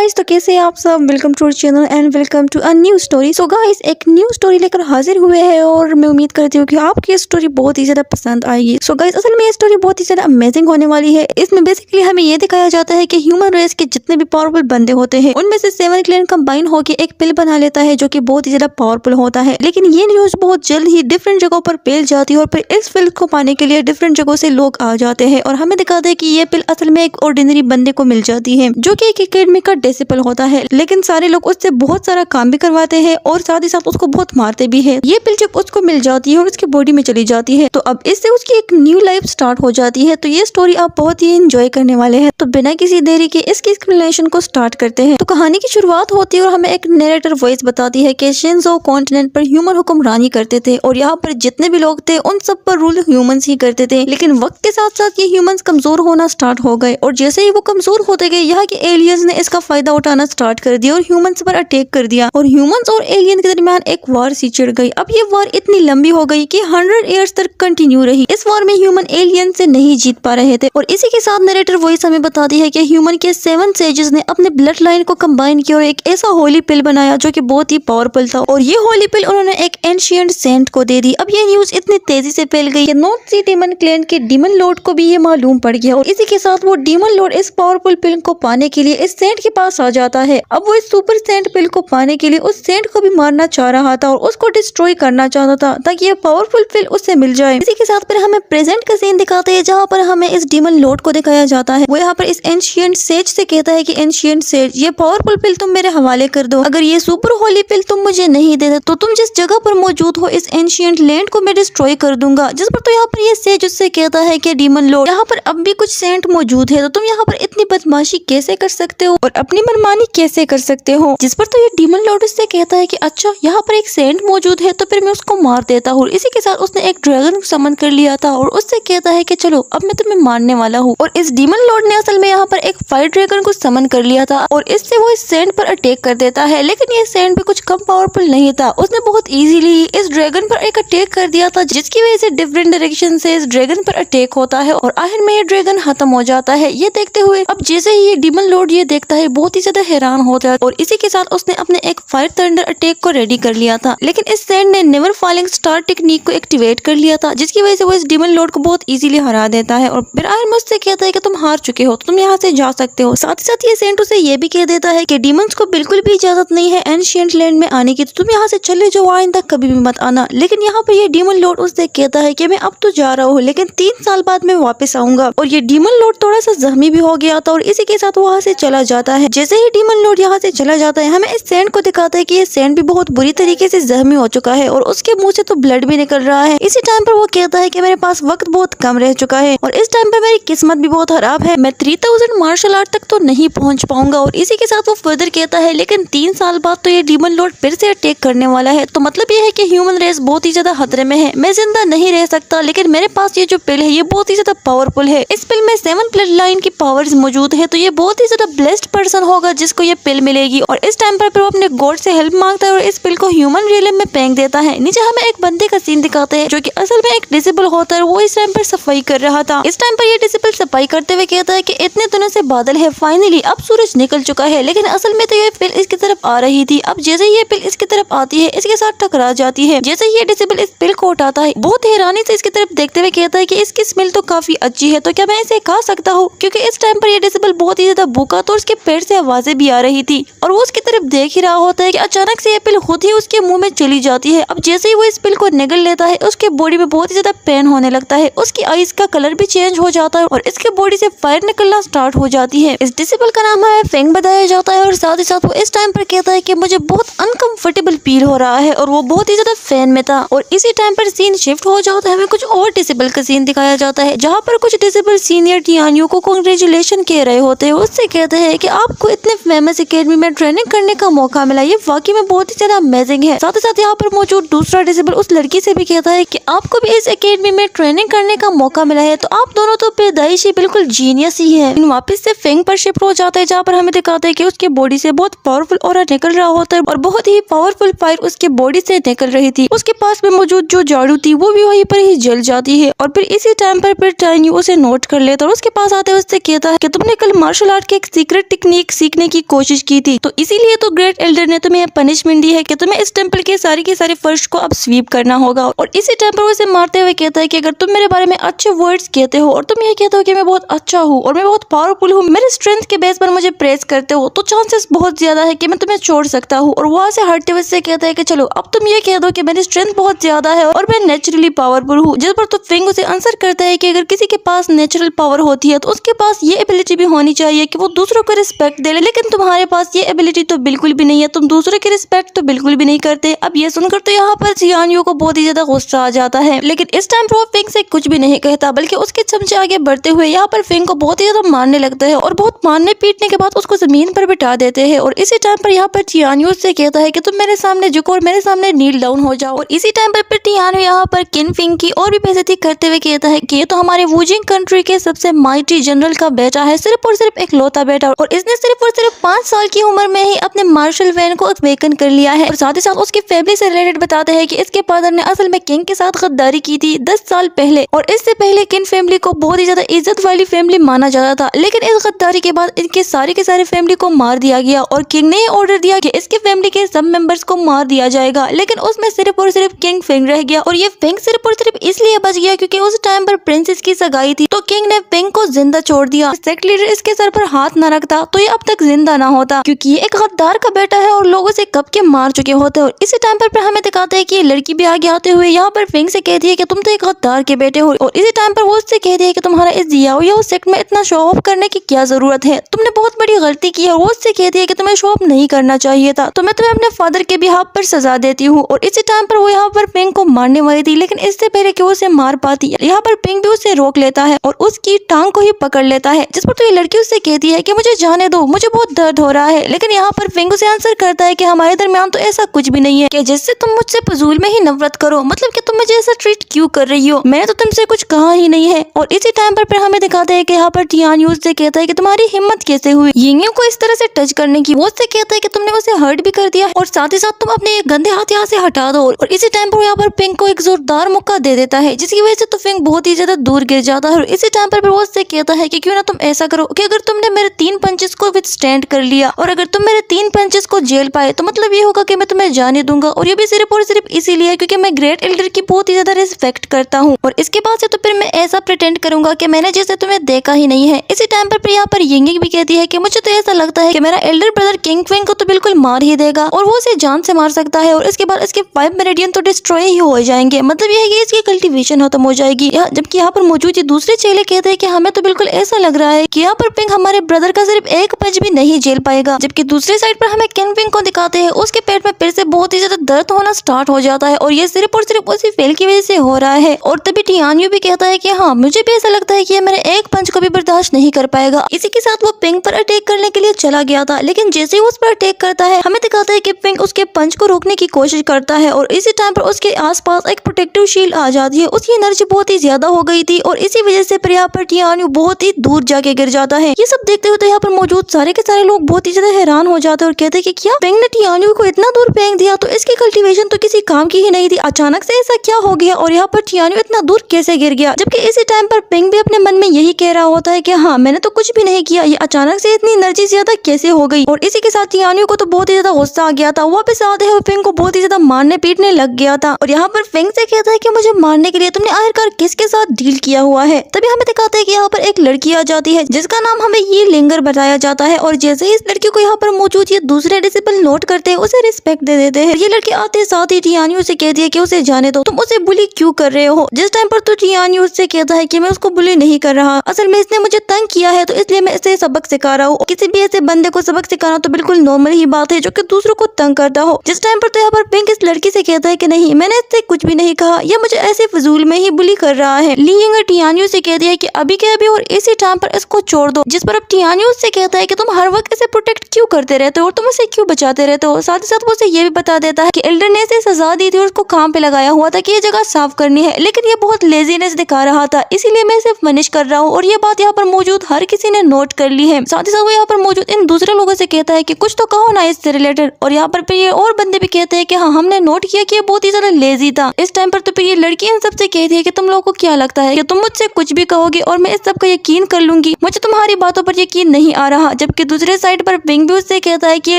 Guys, तो कैसे हैं आप सब। Welcome to our channel and welcome to a new story. So guys, एक न्यू स्टोरी लेकर हाजिर हुए हैं और मैं उम्मीद करती हूँ कि आपकी ये स्टोरी बहुत ही ज्यादा पसंद आएगी। सो गाइस, असल में ये स्टोरी बहुत ही ज्यादा अमेजिंग होने वाली है। इसमें बेसिकली हमें ये दिखाया जाता है कि ह्यूमन रेस के जितने भी पावरफुल बंदे होते हैं उनमें से 7 क्लैन कंबाइन होकर एक पिल बना लेता है जो कि बहुत ही ज्यादा पावरफुल होता है। लेकिन ये न्यूज बहुत जल्द ही डिफरेंट जगहों पर फैल जाती है और फिर इस पिल को पाने के लिए डिफरेंट जगहों से लोग आ जाते हैं और हमें दिखाते हैं कि ये पिल असल में एक ऑर्डिनरी बंदे को मिल जाती है जो कि एक एकेडमी का डिसिपल होता है। लेकिन सारे लोग उससे बहुत सारा काम भी करवाते हैं और साथ ही साथ उसको बहुत मारते भी है। ये पिल जब उसको मिल जाती है और उसकी बॉडी में चली जाती है तो अब इससे उसकी एक न्यू लाइफ स्टार्ट हो जाती है। तो ये स्टोरी आप बहुत ही एंजॉय करने वाले हैं। तो बिना किसी देरी के इसकी एक्सप्लेनेशन को स्टार्ट करते हैं। तो कहानी की शुरुआत होती है और हमें एक नरेटर वॉइस बताती है कि शिनजो कॉन्टिनेंट पर ह्यूमन हुक्मरानी करते थे और यहाँ पर जितने भी लोग थे उन सब पर रूल ह्यूमंस ही करते थे। लेकिन वक्त के साथ साथ ये ह्यूमंस कमजोर होना स्टार्ट हो गए और जैसे ही वो कमजोर होते गए यहाँ के एलियंस ने इसका फायदा उठाना स्टार्ट कर दिया और ह्यूमंस पर अटैक कर दिया और ह्यूमंस और एलियन के दरमियान एक वार सी छिड़ गई। अब ये वार इतनी लंबी हो गई कि 100 इयर्स तक कंटिन्यू रही। इस वार में ह्यूमन एलियन से नहीं जीत पा रहे थे और इसी के साथ नरेटर वॉइस हमें बताती है कि ह्यूमन के 7 सेजेस ने अपने ब्लड लाइन को कंबाइन किया और एक ऐसा होली पिल बनाया जो कि बहुत ही पावरफुल था और ये होली पिल उन्होंने एक एंशिएंट सेंट को दे दी। अब ये न्यूज इतनी तेजी से फैल गई कि नॉर्थ सी डीमन क्लैन के डीमन लॉर्ड को भी ये मालूम पड़ गया और इसी के साथ वो डीमन लॉर्ड इस पावरफुल पिल को पाने के लिए इस सेंट के पास आ जाता है। अब वो इस सुपर सेंट पिल को पाने के लिए उस सेंट को भी मारना चाह रहा था और उसको डिस्ट्रॉय करना चाहता था ताकि ये पावरफुल पिल उससे मिल जाए। इसी के साथ फिर हमें प्रेजेंट का सीन दिखाते हैं जहाँ पर हमें इस डीमन लॉर्ड को दिखाया जाता है। वो यहाँ पर इस एंशिएंट सेज से कहता है कि एंशिएंट सेज, ये पावरफुल पिल तुम मेरे हवाले कर दो। अगर ये सुपर होली पिल तुम मुझे नहीं दे तो तुम जिस जगह पर मौजूद हो इस एंशिएंट लैंड को मैं डिस्ट्रॉय कर दूंगा। जिस पर तो यहाँ पर ये सेज उससे कहता है कि डीमन लॉर्ड, यहाँ पर अब भी कुछ सेंट मौजूद है तो तुम यहाँ पर इतनी बदमाशी कैसे कर सकते हो और अपनी मनमानी कैसे कर सकते हो। जिस पर तो ये डीमन लॉर्ड उससे कहता है कि अच्छा, यहाँ पर एक सेंट मौजूद है तो फिर मैं उसको मार देता हूँ। इसी के साथ उसने एक ड्रैगन को समन कर लिया था और उससे कहता है कि चलो अब मैं तुम्हें मारने वाला हूँ। और इस डीमन लॉर्ड ने असल में यहाँ पर एक फायर ड्रैगन को समन कर लिया था और इससे वो इस सेंट पर अटैक कर देता है। लेकिन ये सेंट भी कुछ कम पावरफुल नहीं था, उसने बहुत इजीली इस ड्रैगन पर एक अटैक कर दिया था जिसकी वजह से डिफरेंट डायरेक्शन से इस ड्रैगन पर अटैक होता है और आखिर में ये ड्रैगन खत्म हो जाता है। ये देखते हुए अब जैसे ही ये डीमन लॉर्ड ये देखता है बहुत ही ज्यादा हैरान होता है और इसी के साथ उसने अपने एक फायर थंडर अटैक को रेडी कर लिया था। लेकिन इस सेंट ने नेवर फॉलिंग स्टार टेक्निक को एक्टिवेट कर लिया था जिसकी वजह से वो इस डीमन लॉर्ड को बहुत इजीली हरा देता है और फिर आखिर में उससे कहता है कि तुम हार चुके हो तो तुम यहाँ से जा सकते हो। साथ ही साथ ये सेंट उसे ये भी कह देता है कि डीमंस को बिल्कुल भी इजाजत नहीं है एंशिएंट लैंड में आने की, तो तुम यहाँ से चले जाओ, आइंदा कभी भी मत आना। लेकिन यहाँ पर ये डीमन लॉर्ड उससे कहता है कि मैं अब तो जा रहा हूँ लेकिन 3 साल बाद मैं वापस आऊंगा। और ये डीमन लॉर्ड थोड़ा सा जख्मी भी हो गया था और इसी के साथ वो वहाँ से चला जाता है। जैसे ही डीमन लॉर्ड यहाँ से चला जाता है हमें इस सेंट को दिखाता है कि ये सेंट भी बहुत बुरी तरीके से जख्मी हो चुका है और उसके मुंह से तो ब्लड भी निकल रहा है। इसी टाइम पर वो कहता है कि मेरे पास वक्त बहुत कम रह चुका है और इस टाइम पर मेरी किस्मत भी बहुत खराब है, मैं 3000 मार्शल आर्ट तक तो नहीं पहुंच पाऊंगा। और इसी के साथ वो फर्दर कहता है लेकिन 3 साल बाद तो ये डीमन लॉर्ड फिर से अटैक करने वाला है, तो मतलब ये है कि ह्यूमन रेस बहुत ही ज्यादा खतरे में है, मैं जिंदा नहीं रह सकता। लेकिन मेरे पास ये जो पिल है ये बहुत ही ज्यादा पावरफुल है, इस पिल में 7 ब्लड लाइन की पावर्स मौजूद है, तो ये बहुत ही ज्यादा ब्लेस्ड पर्सन होगा जिसको ये पिल मिलेगी। और इस टाइम पर वो अपने गॉड से हेल्प मांगता है और इस पिल को ह्यूमन रियलम में फेंक देता है। नीचे हमें एक बंदे का सीन दिखाते हैं जो कि असल में एक डिसेबल होता है, वो इस टाइम पर सफाई कर रहा था। इस टाइम पर ये डिसेबल सफाई करते हुए कहता है कि इतने दिनों से बादल है, फाइनली अब सूरज निकल चुका है। लेकिन असल में तो ये पिल इसकी तरफ आ रही थी। अब जैसे ये पिल इसकी तरफ आती है इसके साथ टकरा जाती है। जैसे ये डिसेबल इस पिल को उठाता है बहुत हैरानी से इसकी तरफ देखते हुए कहता है कि इसकी स्मेल तो काफी अच्छी है, तो क्या मैं इसे खा सकता हूँ। क्योंकि इस टाइम पर ये डिसेबल बहुत ही ज्यादा भूखा तो उसके पेट से आवाजें भी आ रही थी और वो उसकी तरफ देख ही रहा होता है कि अचानक से ये पिल खुद ही उसके मुंह में चली जाती है। अब जैसे ही वो इस पिल को निगल लेता है उसके बॉडी में बहुत ही ज्यादा पेन होने लगता है, उसकी आईज का कलर भी चेंज हो जाता है और इसके बॉडी से फायर निकलना स्टार्ट हो जाती है। इस डिसेबल का नाम हमें फेंग बताया जाता है और साथ ही साथ वो इस टाइम पर कहता है कि मुझे बहुत अनकंफर्टेबल फील हो रहा है और वो बहुत ही ज्यादा फैन में था। और इसी टाइम पर सीन शिफ्ट हो जाता है, हमें कुछ और डिसेबल का सीन दिखाया जाता है जहाँ पर कुछ डिसेबल सीनियर टियानियों को कांग्रेचुलेशन कह रहे होते हैं। उससे कहते हैं कि आपको इतने फेमस एकेडमी में ट्रेनिंग करने का मौका मिला, ये वाकई में बहुत ही ज्यादा अमेजिंग है। साथ ही साथ यहाँ पर मौजूद दूसरा डिसेबल उस लड़की से भी कहता है कि आपको भी इस एकेडमी में ट्रेनिंग करने का मौका मिला है, तो आप दोनों तो पैदाइशी बिल्कुल जीनियस ही हैं। वापस से फेंग पर शिफ्ट हो जाता है जहाँ पर हमें दिखाता है कि उसके बॉडी से बहुत पावरफुल ऑरा निकल रहा होता है और बहुत ही पावरफुल फायर उसके बॉडी से निकल रही थी। उसके पास में मौजूद जो झाड़ू थी वो भी वहीं पर ही जल जाती है और फिर इसी टाइम पर टाइनी उसे नोट कर लेता और उसके पास आते हुए उससे कहता है कि तुमने कल मार्शल आर्ट की एक सीक्रेट टेक्निक ट्रिक सीखने की कोशिश की थी, तो इसीलिए तो ग्रेट एल्डर ने तुम्हें पनिशमेंट दी है कि तुम्हें इस टेम्पल के सारे फर्श को अब स्वीप करना होगा। और इसी टाइम पर वो उसे मारते हुए कहता है कि अगर तुम मेरे बारे में अच्छे वर्ड्स कहते हो और तुम ये कहते हो कि मैं बहुत अच्छा हूँ और मैं बहुत पावरफुल हूँ, मेरे स्ट्रेंथ के बेस पर मुझे प्रेस करते हो, तो चांसेस बहुत ज्यादा है कि मैं तुम्हें छोड़ सकता हूँ। और वहाँ से हटते हुए से कहता है कि चलो अब तुम ये कह दो कि मेरी स्ट्रेंथ बहुत ज्यादा है और मैं नेचुरली पावरफुल हूँ। जिस पर तो फिंग उसे आंसर करता है कि अगर किसी के पास नेचुरल पावर होती है तो उसके पास ये एबिलिटी भी होनी चाहिए कि वो दूसरों को रिस्पेक्ट दे ले, लेकिन तुम्हारे पास ये एबिलिटी तो बिल्कुल भी नहीं है, तुम दूसरों की रिस्पेक्ट तो बिल्कुल भी नहीं करते। अब ये सुनकर तो यहाँ पर जियानियो को बहुत ही ज्यादा गुस्सा आ जाता है, लेकिन इस टाइम पर वो फिंग से कुछ भी नहीं कहता, बल्कि उसके चमचे आगे बढ़ते हुए यहाँ पर फिंग को बहुत ही ज्यादा मारने लगता है और बहुत मारने पीटने के बाद उसको जमीन पर बिठा देते हैं। और इसी टाइम पर यहाँ पर जियानियो से कहता है कि तुम मेरे सामने झुको और मेरे सामने नील डाउन हो जाओ। और इसी टाइम पर जियानियो यहाँ पर किन फिंग की और भी बेइज्जती करते हुए कहता है कि ये तो हमारे वुजिंग कंट्री के सबसे माइटी जनरल का बेटा है, सिर्फ और सिर्फ एक लौता बेटा, और इसने सिर्फ और सिर्फ 5 साल की उम्र में ही अपने मार्शल वैन को अवेकन कर लिया है। और साथ ही साथ उसकी फैमिली से रिलेटेड बताते हैं कि इसके फादर ने असल में किंग के साथ गद्दारी की थी 10 साल पहले, और इससे पहले किंग फैमिली को बहुत ही ज्यादा इज्जत वाली फैमिली माना जाता था, लेकिन इस गद्दारी के बाद इनके सारे के सारे फैमिली को मार दिया गया और किंग ने ऑर्डर दिया कि इसके फैमिली के सब मेंबर्स को मार दिया जाएगा, लेकिन उसमें सिर्फ और सिर्फ किंग फिंग रह गया। और ये फिंग सिर्फ और सिर्फ इसलिए बच गया क्योंकि उस टाइम पर प्रिंसेस की सगाई थी, तो किंग ने फिंग को जिंदा छोड़ दिया। सेक्ट लीडर इसके सर पर हाथ न रखता तो ये अब तक जिंदा ना होता, क्योंकि ये एक गद्दार का बेटा है और लोग उसे कब के मार चुके होते हैं। और इसी टाइम पर हमें दिखाते हैं कि ये लड़की भी आगे आते हुए यहाँ पर फिंग से कहती है कि तुम तो एक गद्दार के बेटे हो, और इसी टाइम पर वो उससे कहती है कि तुम्हारा इस जियाओ सेक्ट में इतना शो ऑफ करने की क्या जरूरत है, तुमने बहुत बड़ी गलती की है। वो उससे कहती है कि तुम्हें शो ऑफ नहीं करना चाहिए था, तो मैं तुम्हें अपने फादर के बिहाफ पर सजा देती हूँ। और इसी टाइम पर वो यहाँ पर फिंग को मारने वाली थी, लेकिन इससे पहले कि वो उसे मार पाती यहाँ पर फिंग भी उसे रोक लेता है और उसकी टांग को ही पकड़ लेता है, जिस पर तो ये लड़की उससे कहती है कि मुझे जाने दो, मुझे बहुत दर्द हो रहा है। लेकिन यहाँ पर फिंग उसे आंसर करता है कि हमारे दरमियान तो ऐसा कुछ भी नहीं है कि जिससे तुम मुझसे फजूल में ही नफरत करो, मतलब कि तुम मुझे ऐसा ट्रीट क्यों कर रही हो, मैंने तो तुमसे कुछ कहा ही नहीं है। और इसी टाइम पर हमें दिखाते हैं कि यहाँ पर जियानियो से कहता है कि तुम्हारी हिम्मत कैसे हुई यिंगियो को इस तरह से टच करने की। वो उससे कहता है कि तुमने उसे हर्ट भी कर दिया और साथ ही साथ तुम अपने ये गंदे हाथ यहाँ से हटा दो। और इसी टाइम पर यहाँ पर फिंग को एक जोरदार मुक्का दे देता है, जिसकी वजह से तो फिंग बहुत ही ज्यादा दूर गिर जाता है। और इसी टाइम पर वो उससे कहता है कि क्यों ना तुम ऐसा करो कि अगर तुमने मेरे 3 पंचेस को विथस्टैंड कर लिया और अगर तुम मेरे 3 पंचेस को झेल पाए तो मतलब ये होगा कि मैं तुम्हें जाने दूंगा, और ये भी सिर्फ और सिर्फ इसीलिए क्योंकि मैं ग्रेट एल्डर की बहुत ही ज्यादा रिस्पेक्ट करता हूँ, और इसके बाद से तो फिर मैं ऐसा प्रिटेंड करूंगा कि मैंने जैसे तुम्हें देखा ही नहीं है। इसी टाइम पर यहाँ पर यिंगिंग भी कहती है कि मुझे तो ऐसा लगता है कि मेरा एल्डर ब्रदर किंग फिंग को तो बिल्कुल मार ही देगा और वो उसे जान से मार सकता है, और इसके बाद इसके 5 मेरिडियन तो डिस्ट्रॉय ही हो जाएंगे, मतलब यह है कि इसकी कल्टीवेशन खत्म हो जाएगी। जबकि यहाँ पर मौजूद ये दूसरे चेले कहते हैं कि हमें तो बिल्कुल ऐसा लग रहा है कि यहाँ पर फिंग हमारे ब्रदर का सिर्फ एक पंच भी नहीं झेल पाएगा। जबकि दूसरी साइड पर हमें किंग फिंग को दिखाते हैं, उसके पेट में फिर से बहुत ही ज्यादा दर्द होना स्टार्ट हो जाता है और ये सिर्फ और सिर्फ उसी फेल की वजह से हो रहा है। और तभी जियानियो भी कहता है कि हाँ मुझे भी ऐसा लगता है कि ये मेरे एक पंच को भी बर्दाश्त नहीं कर पाएगा। इसी के साथ वो फिंग पर अटैक करने के लिए चला गया था, लेकिन जैसे ही उस पर अटैक करता है हमें दिखाता है कि फिंग उसके पंच को रोकने की कोशिश करता है, और इसी टाइम पर उसके आसपास एक प्रोटेक्टिव शील्ड आ जाती है। उसकी एनर्जी बहुत ही ज्यादा हो गई थी और इसी वजह से यहाँ पर जियानियो बहुत ही दूर जाके गिर जाता है। ये सब देखते हुए तो यहाँ पर मौजूद सारे के सारे लोग बहुत ही ज्यादा हैरान हो जाते हैं और कहते हैं कि क्या फिंग ने जियानियो को इतना दूर फेंक दिया, तो इसकी कल्टीवेशन तो किसी काम की ही नहीं थी, अचानक से ऐसा क्या हो गया और यहाँ पर जियानियो इतना दूर कैसे गिर गया। जबकि इसी टाइम पर फिंग भी अपने मन में यही कह रहा होता है कि हाँ मैंने तो कुछ भी नहीं किया, ये अचानक से इतनी एनर्जी ज्यादा कैसे हो गई। और इसी के साथ जियानियो को तो बहुत ही ज्यादा गुस्सा आ गया था, वापस आते हुए फिंग को बहुत ही ज्यादा मारने पीटने लग गया था। और यहाँ पर फिंग से कहता है कि मुझे मारने के लिए तुमने आखिरकार किसके साथ डील किया हुआ है। तभी हमें दिखाता है कि यहाँ पर एक लड़की आ जाती है जिसका नाम हमें ये लिंगर बताया जाता है, और जैसे ही इस लड़की को यहाँ पर मौजूद ये दूसरे डिसिपल नोट करते हैं उसे रिस्पेक्ट दे देते हैं। ये लड़की आते साथ ही जियानियो से कहती है कि उसे जाने दो, तुम उसे बुली क्यों कर रहे हो। जिस टाइम पर तो जियानियो उससे कहता है कि मैं उसको बुली नहीं कर रहा, असल में इसने मुझे तंग किया है तो इसलिए मैं इसे सबक सिखा रहा हूँ। किसी भी ऐसे बंदे को सबक सिखाना तो बिल्कुल नॉर्मल ही बात है जो कि दूसरों को तंग करता हो। जिस टाइम पर तो यहाँ पर फिंग इस लड़की से कहता है कि नहीं मैंने इससे कुछ भी नहीं कहा, यह मुझे ऐसे फजूल में ही बुली कर रहा है। लिंगर जियानियो से कहती है कि अभी के अभी और इसी टाइम पर इसको छोड़ दो। जिस पर अब जियानियो उससे कहता है कि तुम हर वक्त इसे प्रोटेक्ट क्यों करते रहते हो और तुम इसे क्यों बचाते रहते हो। साथ ही साथ वो उसे ये भी बता देता है कि एल्डर ने इसे सजा दी थी और उसको काम पे लगाया हुआ था कि ये जगह साफ करनी है, लेकिन ये बहुत लेजीनेस दिखा रहा था इसीलिए मैं इसे पनिश कर रहा हूँ। और ये बात यहाँ पर मौजूद हर किसी ने नोट कर ली है। साथ ही साथ वो यहाँ पर मौजूद इन दूसरे लोगों से कहता है कि कुछ तो कहो ना इससे रिलेटेड। और यहाँ पर ये और बंदे भी कहते हैं कि हाँ हमने नोट किया कि ये बहुत ही ज्यादा लेजी था। इस टाइम पर तो फिर ये लड़की इन सबसे कहती है कि तुम लोगों को क्या लगता है कि तुम मुझसे कुछ भी कहोगे और मैं इस सब का यकीन कर लूंगी, मुझे तुम्हारी बातों पर यकीन नहीं आ रहा। जबकि दूसरे साइड पर पिंग भी उससे कहता है कि ये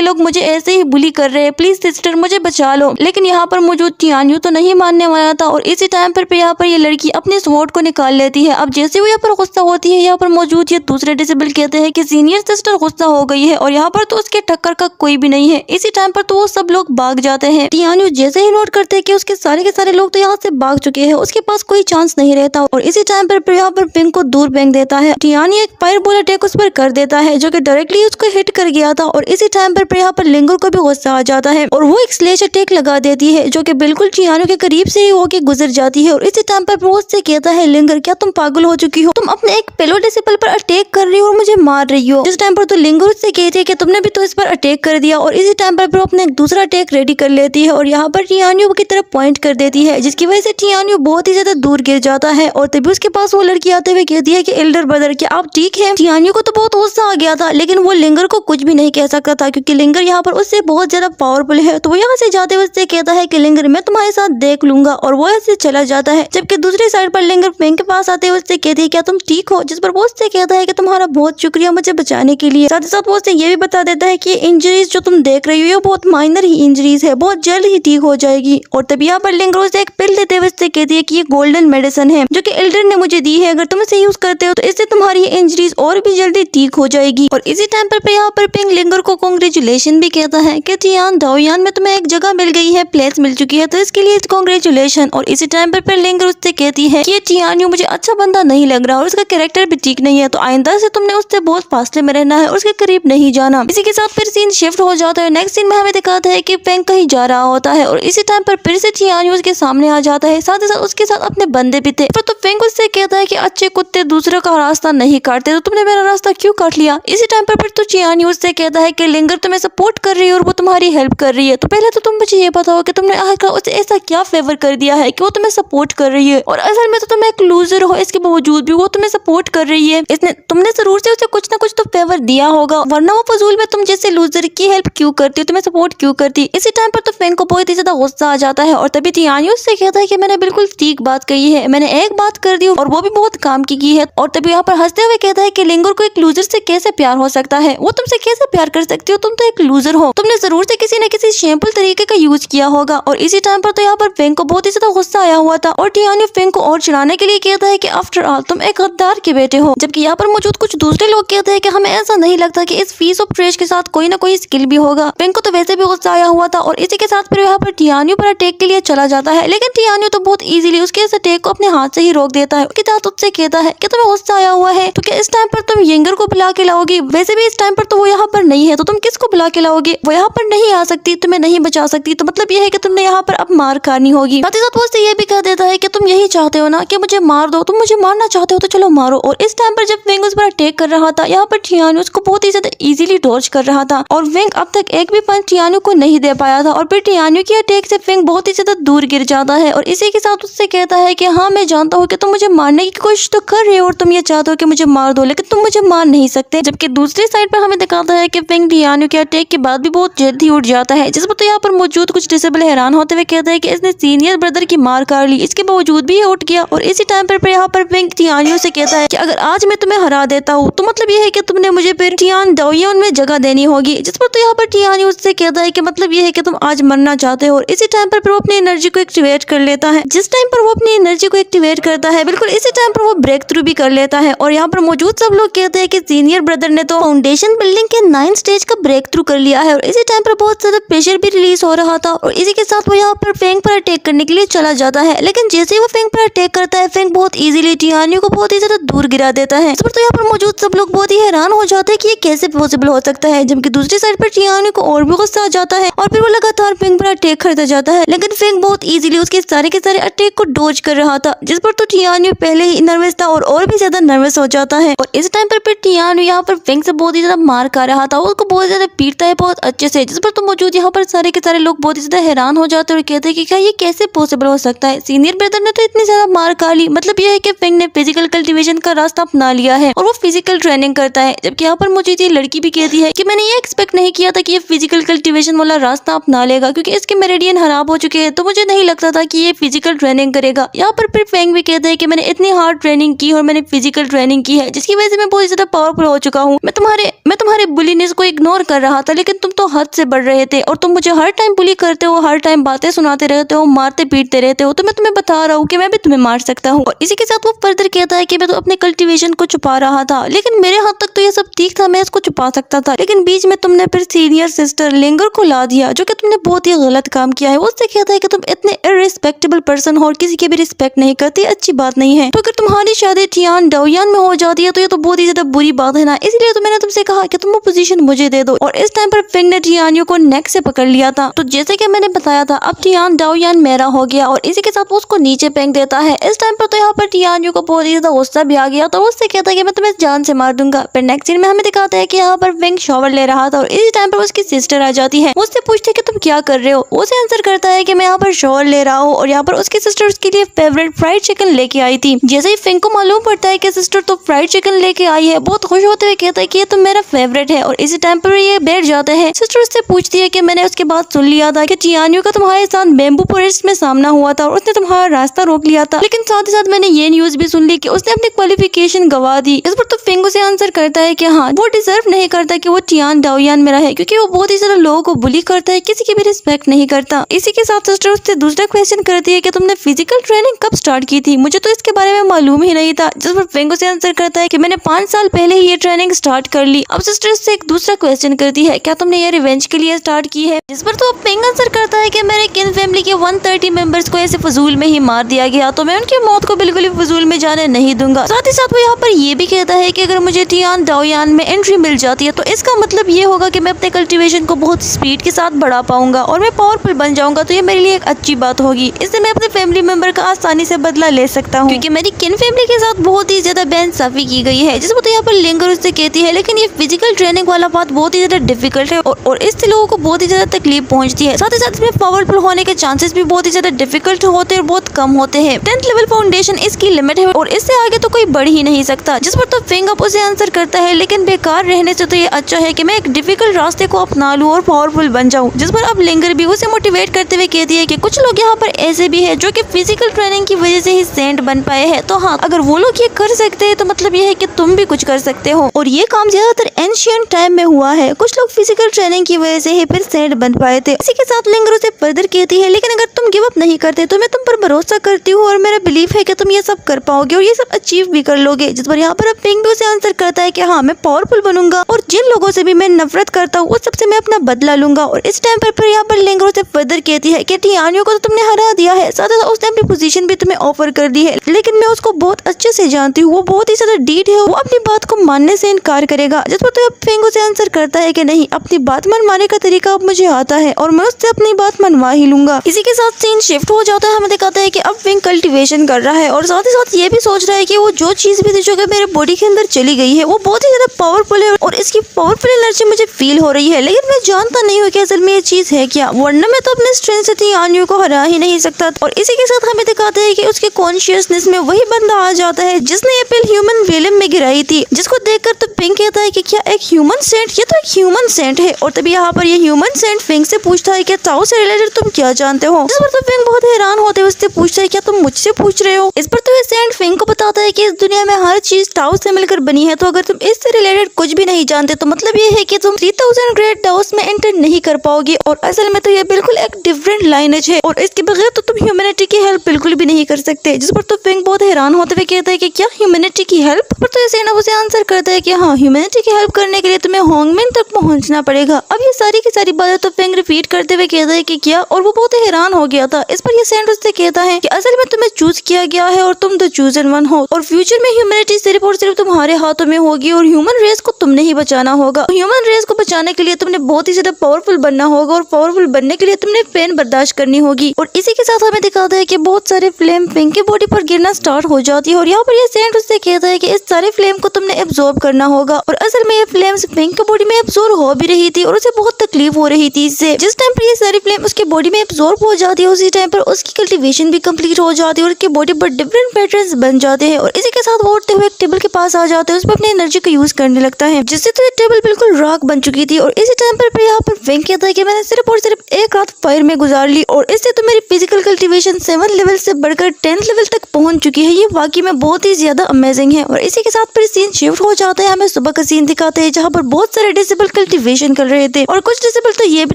लोग मुझे ऐसे ही बुली कर रहे हैं, प्लीज सिस्टर मुझे बचा लो। लेकिन यहाँ पर मौजूद टियान्यू तो नहीं मानने वाला था और इसी टाइम पर यहाँ पर ये लड़की अपने स्वॉर्ड को निकाल लेती है। अब जैसे वो यहाँ पर गुस्सा होती है, यहाँ पर मौजूद ये दूसरे डिसेबल कहते हैं कि सीनियर सिस्टर गुस्सा हो गई है और यहाँ पर तो उसके टक्कर का कोई भी नहीं है। इसी टाइम पर तो वो सब लोग भाग जाते हैं। टियान्यू जैसे ही नोट करते हैं कि उसके सारे के सारे लोग तो यहाँ से भाग चुके हैं, उसके पास कोई चांस नहीं रहता और इसी टाइम पर यहाँ पर पिंग को दूर फेंक देता है। टियान्यू एक फायर बॉल अटैक उस पर कर देता है जो कि डायरेक्टली उसको हिट कर गया था और इसी टाइम पर यहाँ पर लिंगर को भी गुस्सा आ जाता है और वो एक स्लैश अटैक लगा देती है जो कि बिल्कुल टियान्यू के करीब से ही होके गुजर जाती है। और इसी टाइम पर वो उससे कहता है, लिंगर क्या तुम पागल हो चुकी हो? तुम अपने एक फेलो डिसेबल पर अटैक कर रही हो और मुझे मार रही हो। जिस टाइम पर तो लिंगर उससे कहती है कि तुमने भी तो इस पर अटैक कर दिया और इसी टाइम पर वो अपने एक दूसरा अटैक रेडी कर लेती है और यहाँ पर टियान्यू की तरफ पॉइंट कर देती है, जिसकी वजह से टियान्यू बहुत ही ज्यादा दूर गिर जाता है। और तभी उसके पास वो लड़की आते हुए कहती है कि एल्डर ब्रदर क्या आप ठीक है? टियान्यू को तो बहुत गुस्सा आ गया था, लेकिन वो लिंगर को कुछ भी नहीं कह सकता था क्योंकि लिंगर यहाँ पर उससे बहुत ज्यादा पावरफुल है। तो वो यहाँ से जाते हुए उससे कहता है कि लिंगर मैं तुम्हारे साथ देख लूंगा और वो ऐसे चला जाता है। जबकि दूसरी साइड पर लिंगर पिंग के पास आते हुए उससे कहती है क्या तुम ठीक हो? जिस पर वो उससे कहता है कि तुम्हारा बहुत शुक्रिया मुझे बचाने के लिए। साथ ही साथ वो उससे ये भी बता देता है कि इंजरीज जो तुम देख रही हो ये बहुत माइनर ही इंजरीज है, बहुत जल्द ही ठीक हो जाएगी। और तभी यहाँ पर लिंगर उसे एक पिल देते हुए उससे कहती है कि ये गोल्डन मेडिसिन है जो कि एल्डर ने मुझे दी है, अगर तुम इसे यूज करते हो तो इससे तुम्हारी इंजरीज और भी जल्दी ठीक हो जाएगी। और इसी टाइम पर यहाँ पर पिंग लिंगर को कांग्रेचुलेशन भी कहता है कि टियान दाओयान में तुम्हें एक जगह मिल गई है, प्लेस मिल चुकी है, तो इसके लिए कांग्रेचुलेशन। और इसी टाइम पर लिंगर उससे कहती है कि ये टियान्यू मुझे अच्छा बंदा नहीं लग रहा और उसका कैरेक्टर भी ठीक नहीं है, तो आइंदा से तुमने उससे बहुत फासले में रहना है और उसके करीब नहीं जाना। इसी के साथ फिर सीन शिफ्ट हो जाता है। नेक्स्ट सीन में हमें दिखाता है कि पेंग कहीं जा रहा होता है और इसी टाइम पर फिर से टियान्यू उसके सामने आ जाता है, साथ ही साथ उसके साथ अपने बंदे भी थे। तो पेंग उससे कहता है कि अच्छे कुत्ते दूसरे का रास्ता नहीं काटते, तो तुमने मेरा रास्ता क्यों काट लिया? इसी टाइम पर तो टियान्यू उससे कहता है कि लिंगर तुम्हें सपोर्ट कर रही है और वो तुम्हारी हेल्प कर रही है, तो पहले तो तुम मुझे ये बताओ कि तुमने आखिर उसे ऐसा क्या फेवर कर दिया है कि वो तुम्हें सपोर्ट कर रही है? और असल में तो तुम एक लूजर हो, इसके बावजूद भी वो तुम्हें सपोर्ट कर रही है। इसने तुमने जरूर से उसे कुछ ना कुछ तो फेवर दिया होगा, वरना वो फजूल में तुम जैसे लूजर की हेल्प क्यों करती हो, तुम्हें सपोर्ट क्यों करती? इसी टाइम पर तो फेंग को बहुत ही ज्यादा गुस्सा आ जाता है और तभी टियान्यू उससे कहता है कि मैंने बिल्कुल ठीक बात कही है, मैंने एक बात कर दी और वो भी बहुत काम की है। और तभी यहाँ पर हंसते हुए कहता है कि लिंगर को एक लूजर से कैसे प्यार हो सकता है? वो तुमसे कैसे प्यार कर सकती हो? तुम तो एक लूजर हो, तुमने जरूर से किसी न किसी शेमफुल तरीके का यूज किया होगा। और इसी टाइम पर तो यहाँ पर फेंग को बहुत ही ज्यादा गुस्सा आया हुआ था और टियान्यू फेंग को और चिढ़ाने के लिए कहता है कि आफ्टर ऑल तुम एक गद्दार के बेटे हो। जबकि यहाँ पर मौजूद कुछ दूसरे लोग कहते हैं कि हमें ऐसा नहीं लगता कि इस फीस ऑफ ट्रेश के साथ कोई ना कोई स्किल भी होगा। फेंग को तो वैसे भी गुस्सा आया हुआ था और इसी के साथ फिर यहाँ पर टियान्यू पर अटैक के लिए चला जाता है, लेकिन टियान्यू तो बहुत इजीली उसके इस अटैक को अपने हाथ से ही रोक देता है। उसके साथ उससे कहता है कि तुम्हें गुस्सा आया हुआ है तो क्या इस टाइम पर तुम यंगर को बुला के लाओगी? वैसे भी इस टाइम पर तो वो यहाँ पर नहीं है, तो तुम किसको बुला के लाओगे? वो यहाँ पर नहीं आ सकती, तुम्हें नहीं बचा सकती, तो मतलब ये है कि तुमने यहाँ पर अब मार खानी होगी। साथ ही साथ वो उससे ये भी कह देता है कि तुम यही चाहते हो ना कि मुझे मार दो, तुम मुझे मारना चाहते हो तो चलो मारो। और इस टाइम पर जब फेंग उस पर अटैक कर रहा था, यहाँ पर टियान्यू उसको बहुत ही ज्यादा इजीली डॉज कर रहा था और फेंग अब तक एक भी पंच टियान्यू को नहीं दे पाया था। और फिर टियान्यू की अटैक से फेंग बहुत ही ज्यादा दूर गिर जाता है और इसी के साथ उससे कहता है कि हाँ मैं जानता हूँ कि तुम मुझे मारने की कोशिश तो कर रहे हो और तुम ये चाहते हो कि मुझे मार दो, लेकिन तुम मुझे मार नहीं सकते। जबकि दूसरी साइड पर हमें दिखाता है कि फेंग टियान्यू के अटैक के बाद भी बहुत जल्दी उठ जाता है, जिस पर तो यहाँ पर मौजूद कुछ डिसेबल हैरान होते हुए कहते हैं कि इसने सीनियर ब्रदर की मार काट ली, इसके बावजूद भी ये उठ गया। और इसी टाइम पर यहाँ पर फेंग टियान्यू से कहता है कि अगर आज मैं तुम्हें हरा देता हूँ तो मतलब ये है कि तुमने मुझे फिर टियान दाओयान में जगह देनी होगी। जिस पर तो यहाँ पर टियान्यू उससे कहता है कि मतलब ये है कि तुम आज मरना चाहते हो। और इसी टाइम पर वो अपनी एनर्जी को एक्टिवेट कर लेता है। जिस टाइम पर वो अपनी एनर्जी को एक्टिवेट करता है, बिल्कुल इसी टाइम पर वो ब्रेक थ्रू भी कर लेता है। और यहाँ पर मौजूद सब लोग कहते हैं कि सीनियर ब्रदर ने तो फाउंडेशन बिल्डिंग के 9 स्टेज का ब्रेक थ्रू कर लिया है। और इसी टाइम पर बहुत ज्यादा प्रेशर भी रिलीज हो रहा था और इसी के साथ वो यहाँ पर फेंग पर अटैक करने के लिए चला जाता है, लेकिन जैसे ही वो फेंग पर अटैक करता है, फेंग बहुत इजीली टियान्यू को बहुत ही ज्यादा दूर गिरा देता है। इस पर तो यहाँ पर मौजूद सब लोग बहुत ही हैरान हो जाते हैं कि ये कैसे पॉसिबल हो सकता है। जबकि दूसरी साइड पर टियान्यू को और भी गुस्सा आ जाता है और फिर वो लगातार फेंग पर अटैक करता जाता है, लेकिन फेंग बहुत इजीली उसके सारे के सारे अटैक को डॉज कर रहा था, जिस पर तो टियान्यू पहले ही नर्वस था और भी ज्यादा नर्वस हो जाता है। और इस टाइम पर टियान्यू यहाँ पर फेंग से बहुत ही ज्यादा मार खा रहा था, उसको बहुत ज्यादा पीटता है बहुत अच्छे से, जिस पर तो मौजूद यहाँ पर सारे के सारे लोग बहुत ही ज्यादा हैरान हो जाते हैं और कहते हैं कि क्या ये कैसे पॉसिबल हो सकता है? सीनियर ब्रदर ने तो इतनी ज्यादा मार खा ली, मतलब यह है कि फेंग ने फिजिकल कल्टीवेशन का रास्ता अपना लिया है और वो फिजिकल ट्रेनिंग करता है। जबकि यहाँ पर मुझे ये लड़की भी कहती है कि मैंने ये एक्सपेक्ट नहीं किया था कि ये फिजिकल कल्टीवेशन वाला रास्ता अपना लेगा, क्योंकि इसके मेरिडियन खराब हो चुके हैं, तो मुझे नहीं लगता था कि ये फिजिकल ट्रेनिंग करेगा। यहाँ पर फिर फेंग भी कहते हैं कि मैंने इतनी हार्ड ट्रेनिंग की और मैंने फिजिकल ट्रेनिंग की है, जिसकी वजह से मैं बहुत ज्यादा पावरफुल हो चुका हूँ। मैं मैं तुम्हारे बुलीनेस को इग्नोर कर रहा था, लेकिन तुम तो हद से बढ़ रहे थे और तुम मुझे हर टाइम बुली करते हो, हर टाइम बातें सुनाते रहते हो, मारते पीटते रहते हो। तो मैं तुम्हें बता रहा हूँ कि मैं भी तुम्हें मार सकता हूँ। और इसी के साथ वो फर्दर कहता है कि मैं तो अपने कल्टीवेशन को छुपा रहा था, लेकिन मेरे हाथ तक तो ये सब ठीक था, मैं इसको छुपा सकता था, लेकिन बीच में तुमने फिर सीनियर सिस्टर लिंगर को ला दिया, जो कि तुमने बहुत ही गलत काम किया है। वो उससे कहता है कि तुम इतने इररिस्पेक्टेबल पर्सन हो और किसी की भी रिस्पेक्ट नहीं करती, अच्छी बात नहीं है। तो अगर तुम्हारी शादी टियान डाओयान में हो जाती है तो ये तो बहुत ही ज्यादा बुरी बात है ना, इसलिए तो मैंने तुमसे कहा कि तुम वो पोजीशन मुझे दे दो। और इस टाइम पर फिंग ने टियानियो को नेक से पकड़ लिया था। तो जैसे कि मैंने बताया था, अब टियान डाओयान मेरा हो गया और इसी के साथ वो उसको नीचे फेंक देता है। इस टाइम पर तो यहाँ पर टियानियो को बहुत ही ज्यादा गुस्सा भी आ गया, तो उससे कहता है कि मैं तुम्हें जान से मार दूंगा। पर नेक्स्ट सीन में हमें दिखाता है कि यहाँ पर फिंग शॉवर ले रहा था और इसी टाइम पर उसकी सिस्टर आ जाती है। उससे पूछते है कि तुम क्या कर रहे हो। उसे आंसर करता है कि मैं यहाँ पर शॉवर ले रहा हूँ और यहाँ पर उसकी सिस्टर उसके लिए फेवरेट फ्राइड चिकन लेके आई थी। जैसे ही फिंग को मालूम पड़ता है कि सिस्टर तो फ्राइड चिकन लेके आई है, बहुत खुश होते हुए कहता है कि ये तो मेरा फेवरेट है। और इसी टाइम पर ये बैठ जाते हैं। सिस्टर उससे पूछती है कि मैंने उसके बाद सुन लिया था कि टियानियो का तुम्हारे साथ बेम्बू फॉरेस्ट में सामना हुआ था और उसने तुम्हारा रास्ता रोक लिया था, लेकिन साथ ही साथ मैंने ये न्यूज भी सुन ली कि उसने अपनी क्वालिफिकेशन गवा दी। इस पर तो फिंग उसे आंसर करता है कि हाँ, वो डिजर्व नहीं करता कि वो टियान डाओयान मेरा है, क्योंकि वो बहुत ही ज्यादा लोगों को बुली करता है, किसी की भी रिस्पेक्ट नहीं करता। इसी के साथ सिस्टर उससे दूसरा क्वेश्चन करती है कि तुमने फिजिकल ट्रेनिंग कब स्टार्ट की थी, मुझे तो इसके बारे में मालूम ही नहीं था। जिस पर फिंग उसे आंसर करता है कि मैंने 5 साल पहले ही ये ट्रेनिंग स्टार्ट कर ली। अब सिस्टर उससे एक दूसरा क्वेश्चन करती है, क्या तुमने ये रिवेंज के लिए स्टार्ट की है। जिस पर तो फिंग आंसर करता है कि मेरे किन फैमिली के 130 मेंबर्स को ऐसे फजूल में ही मार दिया गया, तो मैं उनकी मौत को बिल्कुल ही फजूल में जाने नहीं दूंगा। साथ ही साथ वो यहाँ पर ये भी कहता है कि अगर मुझे टियान डाओयान में एंट्री मिल जाती है तो इसका मतलब ये होगा कि मैं अपने कल्टीवेशन को बहुत स्पीड के साथ बढ़ा पाऊंगा और मैं पावरफुल बन जाऊंगा, तो ये मेरे लिए एक अच्छी बात होगी। इससे मैं अपने फैमिली मेंबर का आसानी से बदला ले सकता हूँ, क्योंकि मेरी किन फैमिली के साथ बहुत ही ज्यादा बेइंसाफी की गई है। जिस पर तो यहाँ पर लिंगर उससे कहती है, लेकिन ये फिजिकल ट्रेनिंग वाला बात बहुत ही ज्यादा डिफिकल्ट है और इससे लोगों को बहुत ही ज्यादा तकलीफ पहुंचती है। साथ ही साथ इसमें पावरफुल होने के चांसेस भी बहुत ही ज्यादा डिफिकल्ट होते हैं और बहुत कम होते हैं। 10th लेवल फाउंडेशन इसकी लिमिट है और इससे आगे तो कोई बढ़ ही नहीं सकता। जिस पर तो फिंग अप उसे आंसर करता है, लेकिन बेकार रहने से तो ये अच्छा है कि मैं एक डिफिकल्ट रास्ते को अपना लूं और पावरफुल बन जाऊं। जिस पर अब लिंगर भी उसे मोटिवेट करते हुए कहती है कि कुछ लोग यहाँ पर ऐसे भी है जो कि फिजिकल ट्रेनिंग की वजह से ही सेंट बन पाए हैं, तो हाँ, अगर वो लोग ये कर सकते हैं तो मतलब ये है कि तुम भी कुछ कर सकते हो। और ये काम ज्यादातर एंशिएंट टाइम में हुआ है, कुछ लोग फिजिकल ट्रेनिंग की वजह से ही फिर सेंट बन पाए थे। इसी के साथ लिंगर उसे फर्दर कहती है, लेकिन अगर तुम गिव अप नहीं करते तो मैं तुम पर भरोसा करती हूँ और मेरा बिलीफ है कि तुम ये सब कर पाओगे और ये सब अचीव भी कर लोगे। जिस पर यहाँ पर अब फिंग भी उसे आंसर करता है कि हाँ, मैं पावरफुल बनूंगा और जिन लोगों से भी मैं नफरत करता हूँ उस सबसे मैं अपना बदला लूंगा। और इस टाइम पर फिर यहाँ पर लिंगर उसे फर्दर कहती है कि टियानियो को तो तुमने हरा दिया है, साथ ही उसने अपनी पोजीशन भी तुम्हें ऑफर कर दी है, लेकिन मैं उसको बहुत अच्छे से जानती हूँ, वो बहुत ही ज्यादा डीट है, वो अपनी बात को मानने से इनकार करेगा। जिस पर तो अब फिंग उसे आंसर करता है कि नहीं, अपनी बात मनवाने का तरीका अब मुझे आता है और मैं उससे अपनी बात मनवा ही लूंगा। इसी के साथ सीन शिफ्ट हो जाता है। हमें दिखाता है कि अब फिंग कल्टीवेशन कर रहा है और साथ ही साथ ये भी सोच रहा है कि वो जो चीज भी थी जो कि मेरे बॉडी के अंदर चली गई है वो बहुत ही ज्यादा पावरफुल है और इसकी पावरफुल एनर्जी मुझे फील हो रही है, लेकिन मैं जानता नहीं हूँ कि असल में ये चीज है क्या, वरना मैं तो अपने स्ट्रेंथ से टियानियो को हरा ही नहीं सकता। और इसी के साथ हमें दिखाते हैं कि उसके कॉन्शियसनेस में वही बंदा आ जाता है जिसने ये पिल ह्यूमन विलियम में गिराई थी, जिसको देखकर तो फिंग कहता है कि क्या एक ह्यूमन सेंट, ये तो एक ह्यूमन सेंट है। और तभी यहाँ पर ये ह्यूमन सेंट फिंग से पूछता है कि ताओ से रिलेटेड तुम क्या जानते हो। जिस पर तो फिंग बहुत हैरान होते हुए उससे पूछता है, क्या तुम मुझसे पूछ रहे हो। इस पर तो ये सेंट फिंग को बताता है कि इस दुनिया में हर चीज ताओ से मिलकर बनी है, तो अगर तुम इससे रिलेटेड कुछ भी नहीं जानते तो मतलब ये है कि तुम 3000 ग्रेट टाउस में एंटर नहीं कर पाओगे। और असल में तो ये बिल्कुल एक डिफरेंट लाइनेज है और इसके बगैर तो तुम ह्यूमैनिटी की हेल्प बिल्कुल भी नहीं कर सकते। जिस पर तो फिंग बहुत हैरान होते हुए कहता है कि क्या ह्यूमैनिटी की हेल्प। पर तो सेना उसे आंसर करता है कि हाँ, ह्यूमैनिटी की हेल्प करने के लिए तुम्हें होंगमेन तक पहुंचना पड़ेगा। अब ये सारी की सारी बातें तो फिंग रिपीट करते हुए कहता है कि क्या, और वो बहुत हैरान हो गया था। इस पर ये सेंट उससे कहता है कि असल में तुम्हें चूज किया गया है और तुम द चूजन वन हो और फ्यूचर में ह्यूमैनिटी सिर्फ और सिर्फ तुम्हारे हाथों में होगी और ह्यूमन रेस को तुमने ही बचाना होगा। ह्यूमन रेस को बचाने के लिए तुमने बहुत ही ज्यादा पावरफुल बनना होगा और पावरफुल बनने के लिए तुमने पेन बर्दाश्त करनी होगी। और इसी के साथ हमें दिखाता है कि बहुत सारे फ्लेम फिंग की बॉडी पर गिरना स्टार्ट हो जाती है और यहाँ पर ये सेंट उससे कहता है कि इस सारे फ्लेम को तुमने एब्जॉर्ब करना होगा। और असल में ये फ्लेम्स फिंग की बॉडी में एब्जॉर्ब हो भी रही थी और उसे बहुत तकलीफ हो रही थी इससे। जिस टाइम पर ये सारी फ्लेम उसकी बॉडी में एब्जॉर्ब हो जाती है उसी टाइम पर उसकी कल्टीवेशन भी कंप्लीट हो जाती है और उसकी बॉडी पर डिफरेंट पैटर्न्स बन जाते हैं। और इसी के साथ वो उठते हुए एक टेबल के पास आ जाते हैं, उस पर अपनी एनर्जी का यूज करने लगता है, जिससे तो ये टेबल बिल्कुल रॉक बन चुकी थी। और इसी टाइम पर यहाँ पर फिंग कहता है कि मैंने सिर्फ और सिर्फ एक रात फायर में गुजार ली और इससे तो मेरी फिजिकल कल्टीवेशन 7 लेवल से बढ़कर 10th लेवल तक पहुंच चुकी है। ये वाकई में बहुत ही ज्यादा अमेजिंग है। और इसी के साथ फिर सीन शिफ्ट हो जाता है, हमें सुबह का सीन दिखाते हैं जहाँ पर बहुत सारे डिसेबल कल्टीवेशन कर रहे थे और कुछ डिसेबल तो ये भी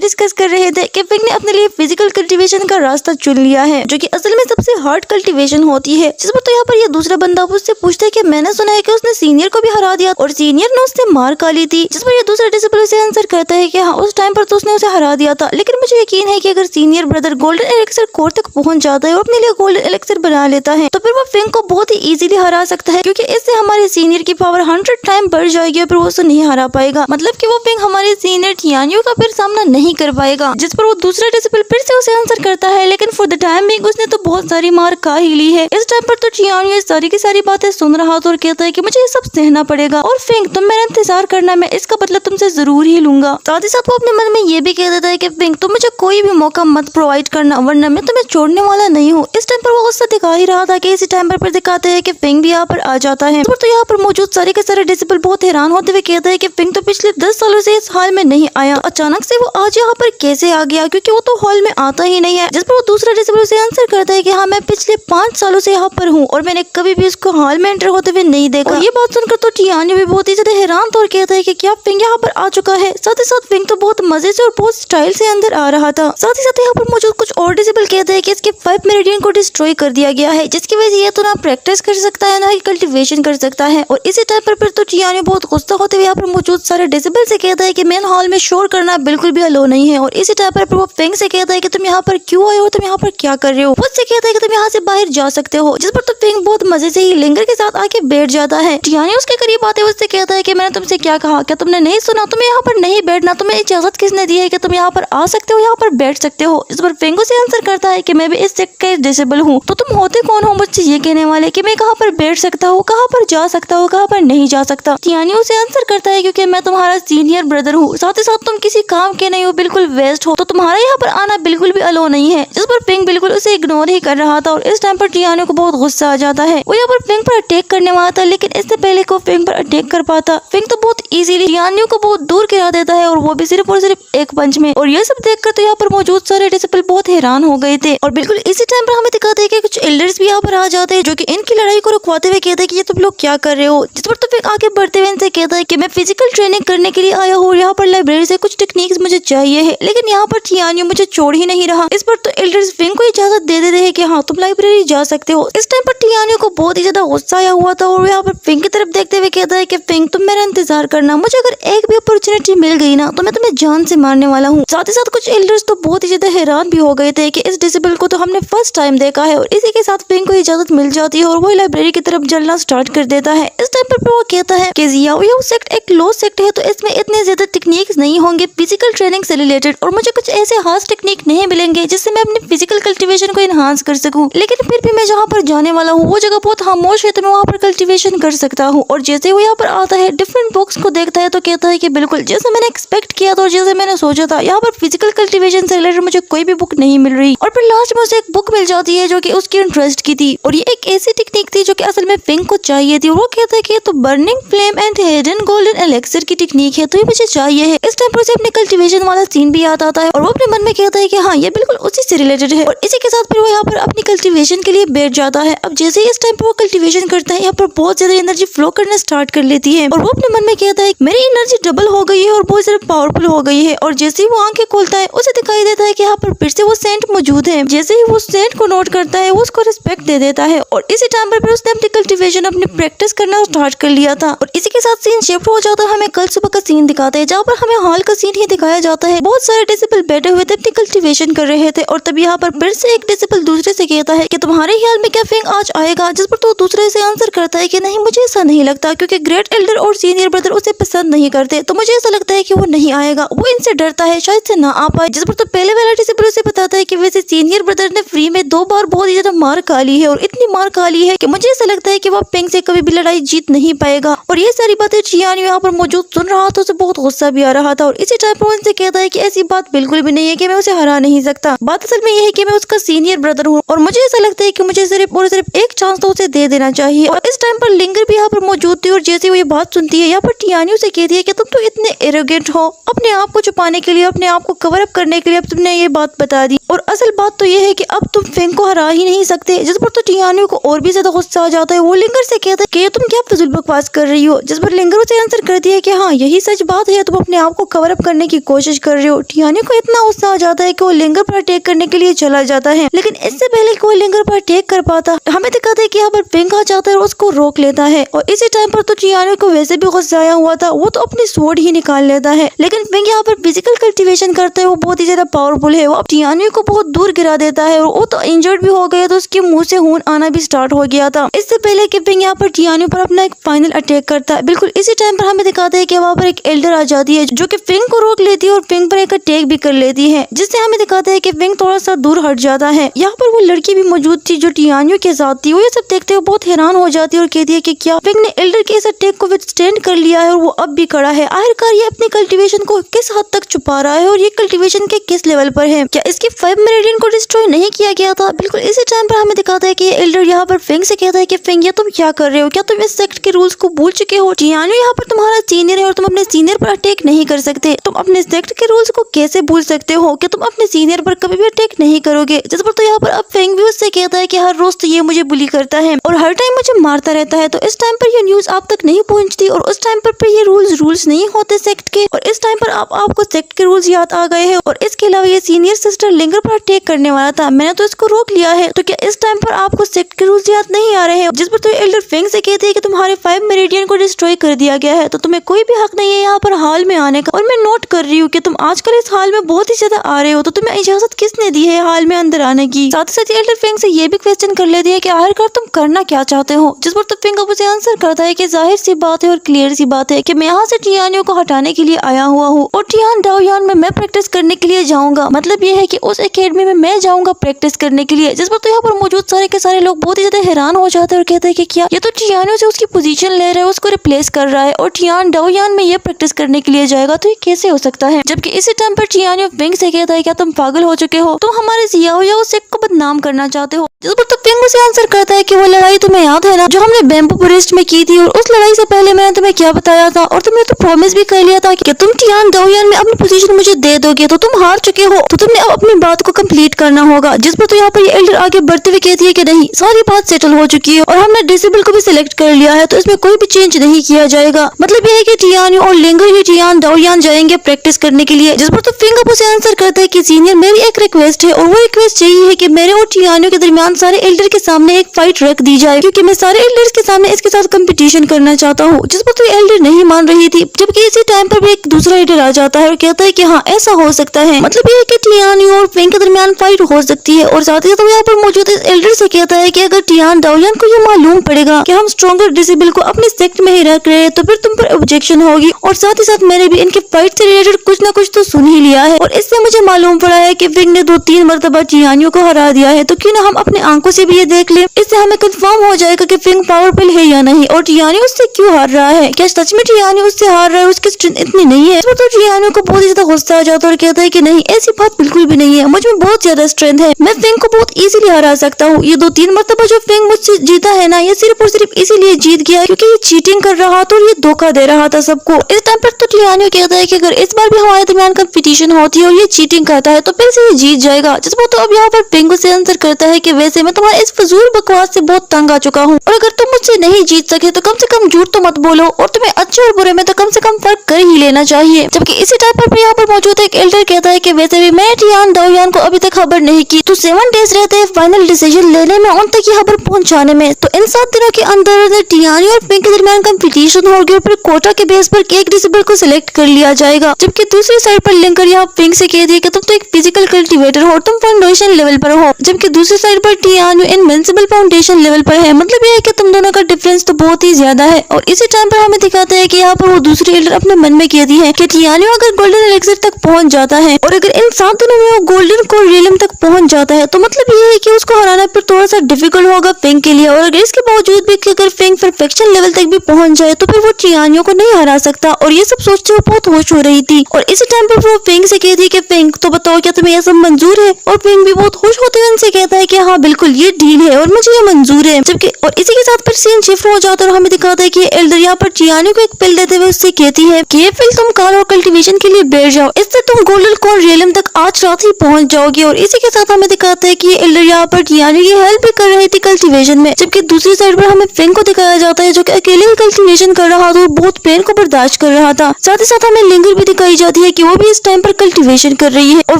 डिस्कस कर रहे थे कि फिंग ने अपने लिए फिजिकल कल्टीवेशन का रास्ता चुन लिया है जो कि असल में सबसे हार्ड कल्टीवेशन होती है। जिस पर तो यहाँ पर ये दूसरा बंदा उससे पूछता है कि मैंने सुना है कि उसने सीनियर को भी हरा दिया और सीनियर ने उससे मार खा ली थी। जिस पर ये दूसरा डिसेबल उसे आंसर करता है कि हाँ उस टाइम पर तो उसने उसे हरा दिया था, लेकिन मुझे यकीन है कि अगर senior brother golden elixir core तक पहुंच जाता है और अपने लिए गोल्डन एलेक्सर बना लेता है तो फिर वो फिंग को बहुत ही इजीली हरा सकता है, क्योंकि इससे हमारे सीनियर की पावर 100 टाइम बढ़ जाएगी और फिर वो उसे नहीं हरा पाएगा। मतलब कि वो फिंग हमारे सीनियर टियानियो का फिर सामना नहीं कर पाएगा। जिस पर वो दूसरा डिसेबल फिर से उसे आंसर करता है, लेकिन फॉर द टाइम बिंग उसने तो बहुत सारी मार खा ही ली है। इस टाइम पर तो टियानियो सारी की सारी बातें सुन रहा था और कहता है कि मुझे ये सब सहना पड़ेगा और फिंग तुम मेरा इंतजार करना, मैं इसका बदला तुमसे जरूर ही लूंगा। साथ ही साथ वो अपने मन में ये भी कह देता है कि फिंग तुम मुझे कोई भी मौका मत प्रोवाइड करना वरना मैं तुम्हें छोड़ने वाला नहीं हूँ। इस टाइम पर वो गुस्सा दिखा ही रहा था कि इसी टाइम पर दिखाते हैं कि फिंग भी यहाँ पर आ जाता है। तो यहाँ पर मौजूद सारे के सारे डिसेबल बहुत हैरान होते हुए कहते हैं कि फिंग तो पिछले 10 सालों से इस हाल में नहीं आया, तो अचानक से वो आज यहाँ पर कैसे आ गया, क्योंकि वो तो हॉल में आता ही नहीं है। जिस पर वो दूसरा डिसेबल उसे आंसर करता है कि हाँ मैं पिछले 5 सालों से यहाँ पर हूँ और मैंने कभी भी इसको हॉल में एंटर होते हुए नहीं देखा। ये बात सुनकर तो टियानियो भी बहुत ही ज्यादा हैरान था और कहता है कि क्या फिंग यहाँ पर आ चुका है। साथ ही साथ फिंग तो बहुत मजे से और बहुत स्टाइल से अंदर आ रहा था। साथ ही साथ यहाँ पर मौजूद कुछ और डिसेबल कहते हैं कि इसके 5 मेरिडियन को डिस्ट्रॉय कर दिया गया है, जिसकी वजह से ये तो ना प्रैक्टिस कर सकता है ना ही कल्टीवेशन कर सकता है। और इसी टाइम पर फिर तो टियानियो बहुत गुस्सा होते हुए यहाँ पर मौजूद सारे डिसेबल से कहता है कि मेन हॉल में शोर करना बिल्कुल भी अलो नहीं है। और इसी टाइम पर वो फिंग से कहता है कि तुम यहाँ पर क्यों आए हो, तुम यहाँ पर क्या कर रहे हो। उससे कहता है कि तुम यहाँ से बाहर जा सकते हो। जिस पर तो फिंग बहुत मजे से ही लिंगर के साथ आके बैठ जाता है। टियानियो उसके करीब आते उससे कहता है कि मैंने तुमसे क्या कहा, क्या तुमने नहीं सुना, तुम्हें यहाँ पर नहीं बैठना, तुम्हें इजाजत किसने दी है कि तुम यहाँ पर आ सकते हो, यहाँ पर बैठ सकते हो। इस पर फिंग से आंसर करता है कि मैं भी इस सेक्ट का डिसेबल हूँ, तो तुम होते कौन हो मुझसे ये कहने वाले कि मैं कहाँ पर बैठ सकता हूँ, कहाँ पर जा सकता हूँ, कहाँ पर नहीं जा सकता। टियानियो से आंसर करता है क्योंकि मैं तुम्हारा सीनियर ब्रदर हूँ, साथ ही साथ तुम किसी काम के नहीं हो, बिल्कुल वेस्ट हो, तो तुम्हारा यहाँ पर आना बिल्कुल भी अलो नहीं है। जिस पर फिंग बिल्कुल उसे इग्नोर ही कर रहा था और इस टाइम पर टियानियो को बहुत गुस्सा आ जाता है। वो यहाँ पर फिंग पर अटैक करने वाला था, लेकिन इससे पहले को फिंग पर अटैक कर पाता, फिंग तो बहुत इजीली टियानियो को बहुत दूर गिरा देता है और वो भी सिर्फ और सिर्फ एक पंच में। और ये सब देखकर तो यहाँ पर मौजूद सारे डिसेबल बहुत हैरान हो गए थे। और बिल्कुल इसी टाइम पर हमें दिखाते हैं कि कुछ एल्डर्स भी यहाँ पर आ जाते हैं जो कि इनकी लड़ाई को रुकवाते हुए कहते हैं कि ये तुम लोग क्या कर रहे हो। जिस पर तो फिर आगे बढ़ते हुए इनसे कहता है कि मैं फिजिकल ट्रेनिंग करने के लिए आया हूँ, यहाँ पर लाइब्रेरी से कुछ टेक्निक्स मुझे चाहिए है, लेकिन यहाँ पर टियानियो मुझे छोड़ ही नहीं रहा। इस पर तो एल्डर्स फिंग को इजाजत दे देते हैं कि हाँ तुम लाइब्रेरी जा सकते हो। इस टाइम पर टियानियो को बहुत ही ज्यादा गुस्सा आया हुआ था और यहाँ पर फिंग की तरफ देखते हुए कहता है कि फिंग तुम मेरा इंतजार करना, मुझे अगर एक भी अपॉर्चुनिटी मिल गई ना तो मैं तुम्हें जान से मारने वाला हूँ। साथ ही साथ कुछ एल्डर्स तो बहुत ही ज्यादा हैरान भी हो गए थे कि इस डिसेबल को तो हमने फर्स्ट टाइम देखा है। और इसी के साथ फिंग को इजाजत मिल जाती है और वो लाइब्रेरी की तरफ चलना स्टार्ट कर देता है। इस टाइम पर वो कहता है कि जियाओ सेक्ट एक लो सेक्ट है, तो इसमें इतने ज्यादा टेक्निक्स नहीं होंगे फिजिकल ट्रेनिंग से रिलेटेड, और मुझे कुछ ऐसे खास टेक्निक नहीं मिलेंगे जिससे मैं अपनी फिजिकल कल्टीवेशन को इनहांस कर सकूं। लेकिन फिर भी मैं जहाँ पर जाने वाला हूँ वो जगह बहुत खामोश है, तो मैं वहाँ पर कल्टीवेशन कर सकता हूँ। और जैसे वो यहाँ पर आता है डिफरेंट बुक्स को देखता है तो कहता है कि बिल्कुल जैसे मैंने एक्सपेक्ट किया था और जैसे मैंने सोचा था, यहाँ पर फिजिकल कल्टीवेशन से रिलेटेड मुझे कोई भी बुक नहीं मिल रही। और फिर लास्ट में उसे एक बुक मिल जाती है जो कि उसकी इंटरेस्ट की थी, और ये एक ऐसी टेक्निक थी जो कि असल में फिंग को चाहिए थी। और वो कहता है कि ये तो burning flame and hidden golden elixir की टेक्निक है, तो ये मुझे चाहिए है। इस टाइम पर उसे अपने कल्टीवेशन वाला सीन भी याद आता है और वो अपने मन में कहता है कि हाँ ये बिल्कुल उसी से रिलेटेड है। और इसी के साथ फिर वो यहाँ पर अपनी कल्टीवेशन के लिए बैठ जाता है। अब जैसे ही इस टाइम पर वो कल्टीवेशन करता है, यहाँ पर बहुत ज्यादा एनर्जी फ्लो करना स्टार्ट कर लेती है और वो अपने मन में कहता है मेरी एनर्जी डबल हो गई है और बहुत ज्यादा पावरफुल हो गई है। और जैसे ही वो आंखें खोलता है उसे दिखाई देता है कि यहाँ पर फिर से वो सेंट मौजूद है। जैसे ही वो सेंट को नोट करता है वो उसको रिस्पेक्ट दे देता है और इसी टाइम पर फिर उसने अपनी कल्टीवेशन अपनी प्रैक्टिस करना स्टार्ट कर लिया था। और इसी के साथ सीन शिफ्ट हो जाता है, हमें कल सुबह का सीन दिखाते हैं जहाँ पर हमें हॉल का सीन ही दिखाया जाता है। बहुत सारे डिसेबल बैठे हुए थे, अपनी कल्टीवेशन कर रहे थे और तभी यहाँ पर फिर से एक डिसेबल दूसरे से कहता है कि तुम्हारे ख्याल में क्या फिंग आज आएगा। जिस पर तो दूसरे से आंसर करता है कि नहीं मुझे ऐसा नहीं लगता, क्योंकि ग्रेट एल्डर और सीनियर ब्रदर उसे पसंद नहीं करते, तो मुझे ऐसा लगता है कि वो नहीं आएगा, वो इनसे डरता है, शायद से ना आ पाए। जिस पर तो पहले वाला डिसेबल उसे बताता है कि वैसे सीनियर ब्रदर ने फ्री में 2 बार बहुत ही ज्यादा मार खा ली है और इतनी मार खा ली है कि मुझे ऐसा लगता है कि वो फिंग से कभी भी लड़ाई जीत नहीं पाएगा। और ये सारी बातें टियानियो यहाँ पर मौजूद सुन रहा था, उसे बहुत गुस्सा भी आ रहा था और इसी टाइम पर उनसे कहता है कि ऐसी बात बिल्कुल भी नहीं है कि मैं उसे हरा नहीं सकता। बात असल में ये है कि मैं उसका सीनियर ब्रदर हूँ और मुझे ऐसा लगता है कि मुझे सिर्फ और सिर्फ एक चांस तो उसे दे देना चाहिए। और इस टाइम पर लिंगर भी यहाँ पर मौजूद थी और जैसे वो ये बात सुनती है यहाँ पर टियानियो से कहती है कि तुम तो इतने एरोगेंट हो, अपने आप को को छुपाने के लिए, अपने आप को कवर अप करने के लिए अब तुमने ये बात बता दी। और असल बात तो ये है कि अब तुम फेंग को हरा ही नहीं सकते। जिस पर तो टियान्यू को और भी ज्यादा गुस्सा आ जाता है। वो लिंगर से कहता है कि ये तुम क्या फजूल बकवास कर रही हो, जिस पर लिंगर उसे आंसर करती है कि हाँ यही सच बात है, तुम अपने आप को कवर अप करने की कोशिश कर रहे हो। टियान्यू को इतना गुस्सा आ जाता है कि वो लिंगर पर अटैक करने के लिए चला जाता है, लेकिन इससे पहले कि वो लिंगर पर अटैक कर पाता हमें दिखाता है कि यहाँ पर फेंग आ जाता है और उसको रोक लेता है। और इसी टाइम पर तो टियान्यू को वैसे भी गुस्सा आया हुआ था, वो तो अपनी स्वॉर्ड ही निकाल लेता है। लेकिन फेंग यहाँ पर फिजिकल कल्टीवेशन करता है, वो बहुत ही ज्यादा पावरफुल है। वो टियान्यू को बहुत दूर गिरा देता है और वो तो इंजर्ड भी हो गया, तो उसके मुंह से खून आना भी स्टार्ट हो गया था। इससे पहले कि फेंग यहाँ पर टियान्यू पर अपना एक फाइनल अटैक करता है, बिल्कुल इसी टाइम पर हमें दिखाता है कि वहाँ पर एक एल्डर आ जाती है जो कि फेंग को रोक लेती है और फेंग पर एक अटैक भी कर लेती है, जिससे हमें दिखाता है कि फेंग थोड़ा सा दूर हट जाता है। यहाँ पर वो लड़की भी मौजूद थी जो टियान्यू के साथ थी। वो ये सब देखते हुए बहुत हैरान हो जाती है और कहती है कि क्या फेंग ने एल्डर के इस अटैक को विथस्टैंड कर लिया है और वो अब भी खड़ा है। आखिरकार ये अपनी कल्टीवेशन को किस हद तक छुपा रहा है और ये कल्टीवेशन के किस लेवल पर है, क्या इसके 5 मेरिडियन को डिस्ट्रॉय नहीं किया गया था। बिल्कुल इसी टाइम पर हमें दिखाता है कि एल्डर यहाँ पर फेंग से कहता है कि फेंग ये तुम क्या कर रहे हो, क्या तुम इस सेक्ट के रूल्स को भूल चुके हो। टियान्यू यहाँ पर तुम्हारा सीनियर है और तुम अपने सीनियर पर अटैक नहीं कर सकते। तुम अपने सेक्ट के रूल्स को कैसे भूल सकते हो कि तुम अपने सीनियर पर कभी भी अटैक नहीं करोगे। जिस पर तो यहाँ पर अब फेंग भी उससे कहता है कि हर रोज तो ये मुझे बुली करता है और हर टाइम मुझे मारता रहता है। तो इस टाइम पर ये न्यूज आप तक नहीं पहुंचती और उस टाइम पर ये रूल्स नहीं होते सेक्ट के, और इस टाइम पर आपको सेक्ट के रूल्स याद आ गए हैं। और इसके अलावा ये सीनियर सिस्टर लिंगर पर अटैक करने वाला था, मैंने तो इसको रोक लिया है। तो क्या इस टाइम पर आपको सेक्ट के रूल्स याद नहीं आ रहे हैं। जिस पर तो एल्डर फेंग से कहते हैं कि तुम्हारे 5 मेरिडियन को डिस्ट्रॉय कर दिया गया है, तो तुम्हें कोई भी हक नहीं है यहाँ पर हाल में आने का। और मैं नोट कर रही हूँ कि तुम आजकल इस हाल में बहुत ही ज्यादा आ रहे हो, तो तुम्हें इजाजत किसने दी है हाल में अंदर आने की। साथ ही साथ एल्डर फेंग से ये भी क्वेश्चन कर लेती है कि आखिरकार तुम करना क्या चाहते हो। जिस पर तो फेंग अब उसे आंसर करता है कि जाहिर सी बात है और क्लियर सी बात है कि मैं यहाँ से टियान्यू को हटाने के लिए आया हुआ हूँ और टियान डाओयान में मैं प्रैक्टिस करने के लिए जाऊंगा। मतलब ये है कि उस एकेडमी में मैं जाऊंगा प्रैक्टिस करने के लिए। जिस पर तो यहाँ पर मौजूद सारे के सारे लोग बहुत ही ज्यादा हैरान हो जाते हैं और कहते हैं कि क्या ये तो टियान्यू से उसकी पोजीशन ले रहा है, उसको रिप्लेस कर रहा है और टियान डाओयान में ये प्रैक्टिस करने के लिए जाएगा, तो ये कैसे हो सकता है। जबकि इसी टाइम पर टियान्यू फेंग से कहता है क्या तुम पागल हो चुके हो, तुम हमारे जियाओ या उस सेक्ट को बदनाम करना चाहते हो। जिस पर तो फेंग उसे आंसर करता है कि वो लड़ाई तुम्हें याद है ना जो हमने बैम्बू फॉरेस्ट में की थी, और उस लड़ाई से पहले मैंने तुम्हें क्या बताया था और तुमने तो प्रॉमिस भी कर लिया था कि तुम टियान डाओयान में अपनी पोजीशन मुझे दे दोगे, तो तुम हार चुके हो, तो तुमने अब अपनी बात को कंप्लीट करना होगा। जिस पर तो यहाँ पर ये एल्डर आगे बढ़ते हुए कहती है कि नहीं, सारी बात सेटल हो चुकी है और हमने डिसेबल को भी सिलेक्ट कर लिया है, तो इसमें कोई भी चेंज नहीं किया जाएगा। मतलब ये है कि टियान्यू और लिंगर ही टियान डाओयान जाएंगे प्रैक्टिस करने के लिए। जिस पर तो फेंग अब उसे आंसर करता है कि सीनियर मेरी एक रिक्वेस्ट है और वो रिक्वेस्ट यही है कि मेरे और टियान्यू के दरमियान सारे एल्डर के सामने एक फाइट रख दी जाए, क्योंकि मैं सारे एल्डर्स के सामने इसके साथ कंपटीशन करना चाहता हूँ। जिस पर तो एल्डर नहीं मान रही थी, जबकि इसी टाइम पर भी एक दूसरा एल्डर आ जाता है और कहता है कि हाँ ऐसा हो सकता है। मतलब ये है कि टियान्यू और फेंग के दरमियान फाइट हो सकती है। और साथ ही साथ यहाँ पर मौजूद एल्डर से कहता है कि अगर टियान डाओयान को ये मालूम पड़ेगा कि हम स्ट्रॉन्गर डिसेबल को अपने सेक्ट में ही रख रहे हैं, तो फिर तुम पर ऑब्जेक्शन होगी। और साथ ही साथ मैंने भी इनके फाइट से रिलेटेड कुछ ना कुछ तो सुन ही लिया है और इससे मुझे मालूम पड़ा है कि फेंग ने 2-3 मरतबा टियान्यू को हरा दिया है, तो क्यों ना हम अपने आंखों से भी ये देख लें। इससे हमें कंफर्म हो जाएगा कि फेंग पावरफुल है या नहीं और टियान्यू उससे क्यों हार रहा है। क्या सच में टियान्यू उससे हार रहा है, उसकी स्ट्रेंथ इतनी नहीं है। तो टियान्यू को बहुत ही ज्यादा गुस्सा आ जाता है और कहता है कि नहीं, ऐसी बात बिल्कुल भी नहीं है, मुझ में बहुत ज्यादा स्ट्रेंथ है, मैं फेंग को बहुत इजीली हरा सकता हूँ। ये 2-3 मरतबा जो फेंग मुझसे जीता है ना, ये सिर्फ और सिर्फ इसीलिए जीत गया क्योंकि ये चीटिंग कर रहा था और ये धोखा दे रहा था सबको। इस टाइम पर तो टियान्यू कहता है कि अगर इस बार भी हमारे दरमियान कंपटीशन होती है और ये चीटिंग करता है तो फिर से ये जीत जाएगा। जिस पर तो अब यहाँ पर फेंग से आंसर करता है कि वैसे मैं तुम्हारे इस फजूल बकवास से बहुत तंग आ चुका हूँ और अगर तुम मुझसे नहीं जीत सके तो कम से कम झूठ तो मत बोलो और तुम्हें अच्छे और बुरे में तो कम से कम फर्क कर ही लेना चाहिए। जबकि इसी टाइम पर यहाँ पर मौजूद एक एल्डर कहता है कि वैसे भी मैं टियान डाओयान को अभी तक खबर नहीं की, तो 7 डेज रहते हैं फाइनल डिसीजन लेने में, उन तक ये खबर पहुंचाने में। तो इन 7 दिनों के अंदर टियान्यू और फेंग के दरमियान कंपटीशन होगी और फिर कोटा के बेस पर एक डिसेबल को सिलेक्ट कर लिया जाएगा। जबकि दूसरी साइड पर लिंकर यहाँ फेंग से कहती है कि तुम तो एक फिजिकल कल्टीवेटर हो, तुम फाउंडेशन लेवल पर हो, जबकि दूसरी साइड पर टियान्यू इनविंसिबल फाउंडेशन लेवल पर है। मतलब ये है कि तुम दोनों का डिफरेंस तो बहुत ही ज्यादा है। और इसी टाइम पर हमें दिखाता है कि यहाँ पर वो दूसरी एल्डर अपने मन में कहती है कि टियान्यू अगर गोल्डन एलेक्सर तक पहुंच जाता है और अगर इन 7 दिनों में वो गोल्डन कोर रियलम तक पहुंच जाता है तो मतलब ये है कि उसको हराना फिर थोड़ा सा डिफिकल्ट होगा फेंग के लिए। और अगर इसके बावजूद भी कि अगर फेंग परफेक्शन लेवल तक भी पहुंच जाए तो फिर वो टियान्यू को नहीं हरा सकता। और ये सब सोचते हुए बहुत होश हो रही थी। और इसी टाइम पर वो फेंग से कहती है कि फेंग तो बताओ क्या तुम्हें यह सब मंजूर है। और फिंग भी बहुत खुश होते हुए उनसे कहता है कि हाँ बिल्कुल ये डील है और मुझे ये मंजूर है। जबकि और इसी के साथ फिर सीन शिफ्ट हो जाता है और हमें दिखाता है कि एल्डर यहाँ पर टियानी को एक पिल देते हुए उससे कहती है कि ये पिल तुम काल और कल्टीवेशन के लिए बैठ जाओ, इससे तुम गोल्डन कॉर्न रियलम तक आज रात ही पहुंच जाओगे। और इसी के साथ हमें दिखाता है कि एल्डर यहाँ पर टियानी की हेल्प भी कर रही थी कल्टीवेशन में। जबकि दूसरी साइड पर हमें फिंग को दिखाया जाता है जो कि अकेले ही कल्टीवेशन कर रहा था और बहुत पेन को बर्दाश्त कर रहा था। साथ ही साथ हमें लिंगर भी दिखाई जाती है कि वो भी इस टाइम पर कल्टीवेशन कर रही है और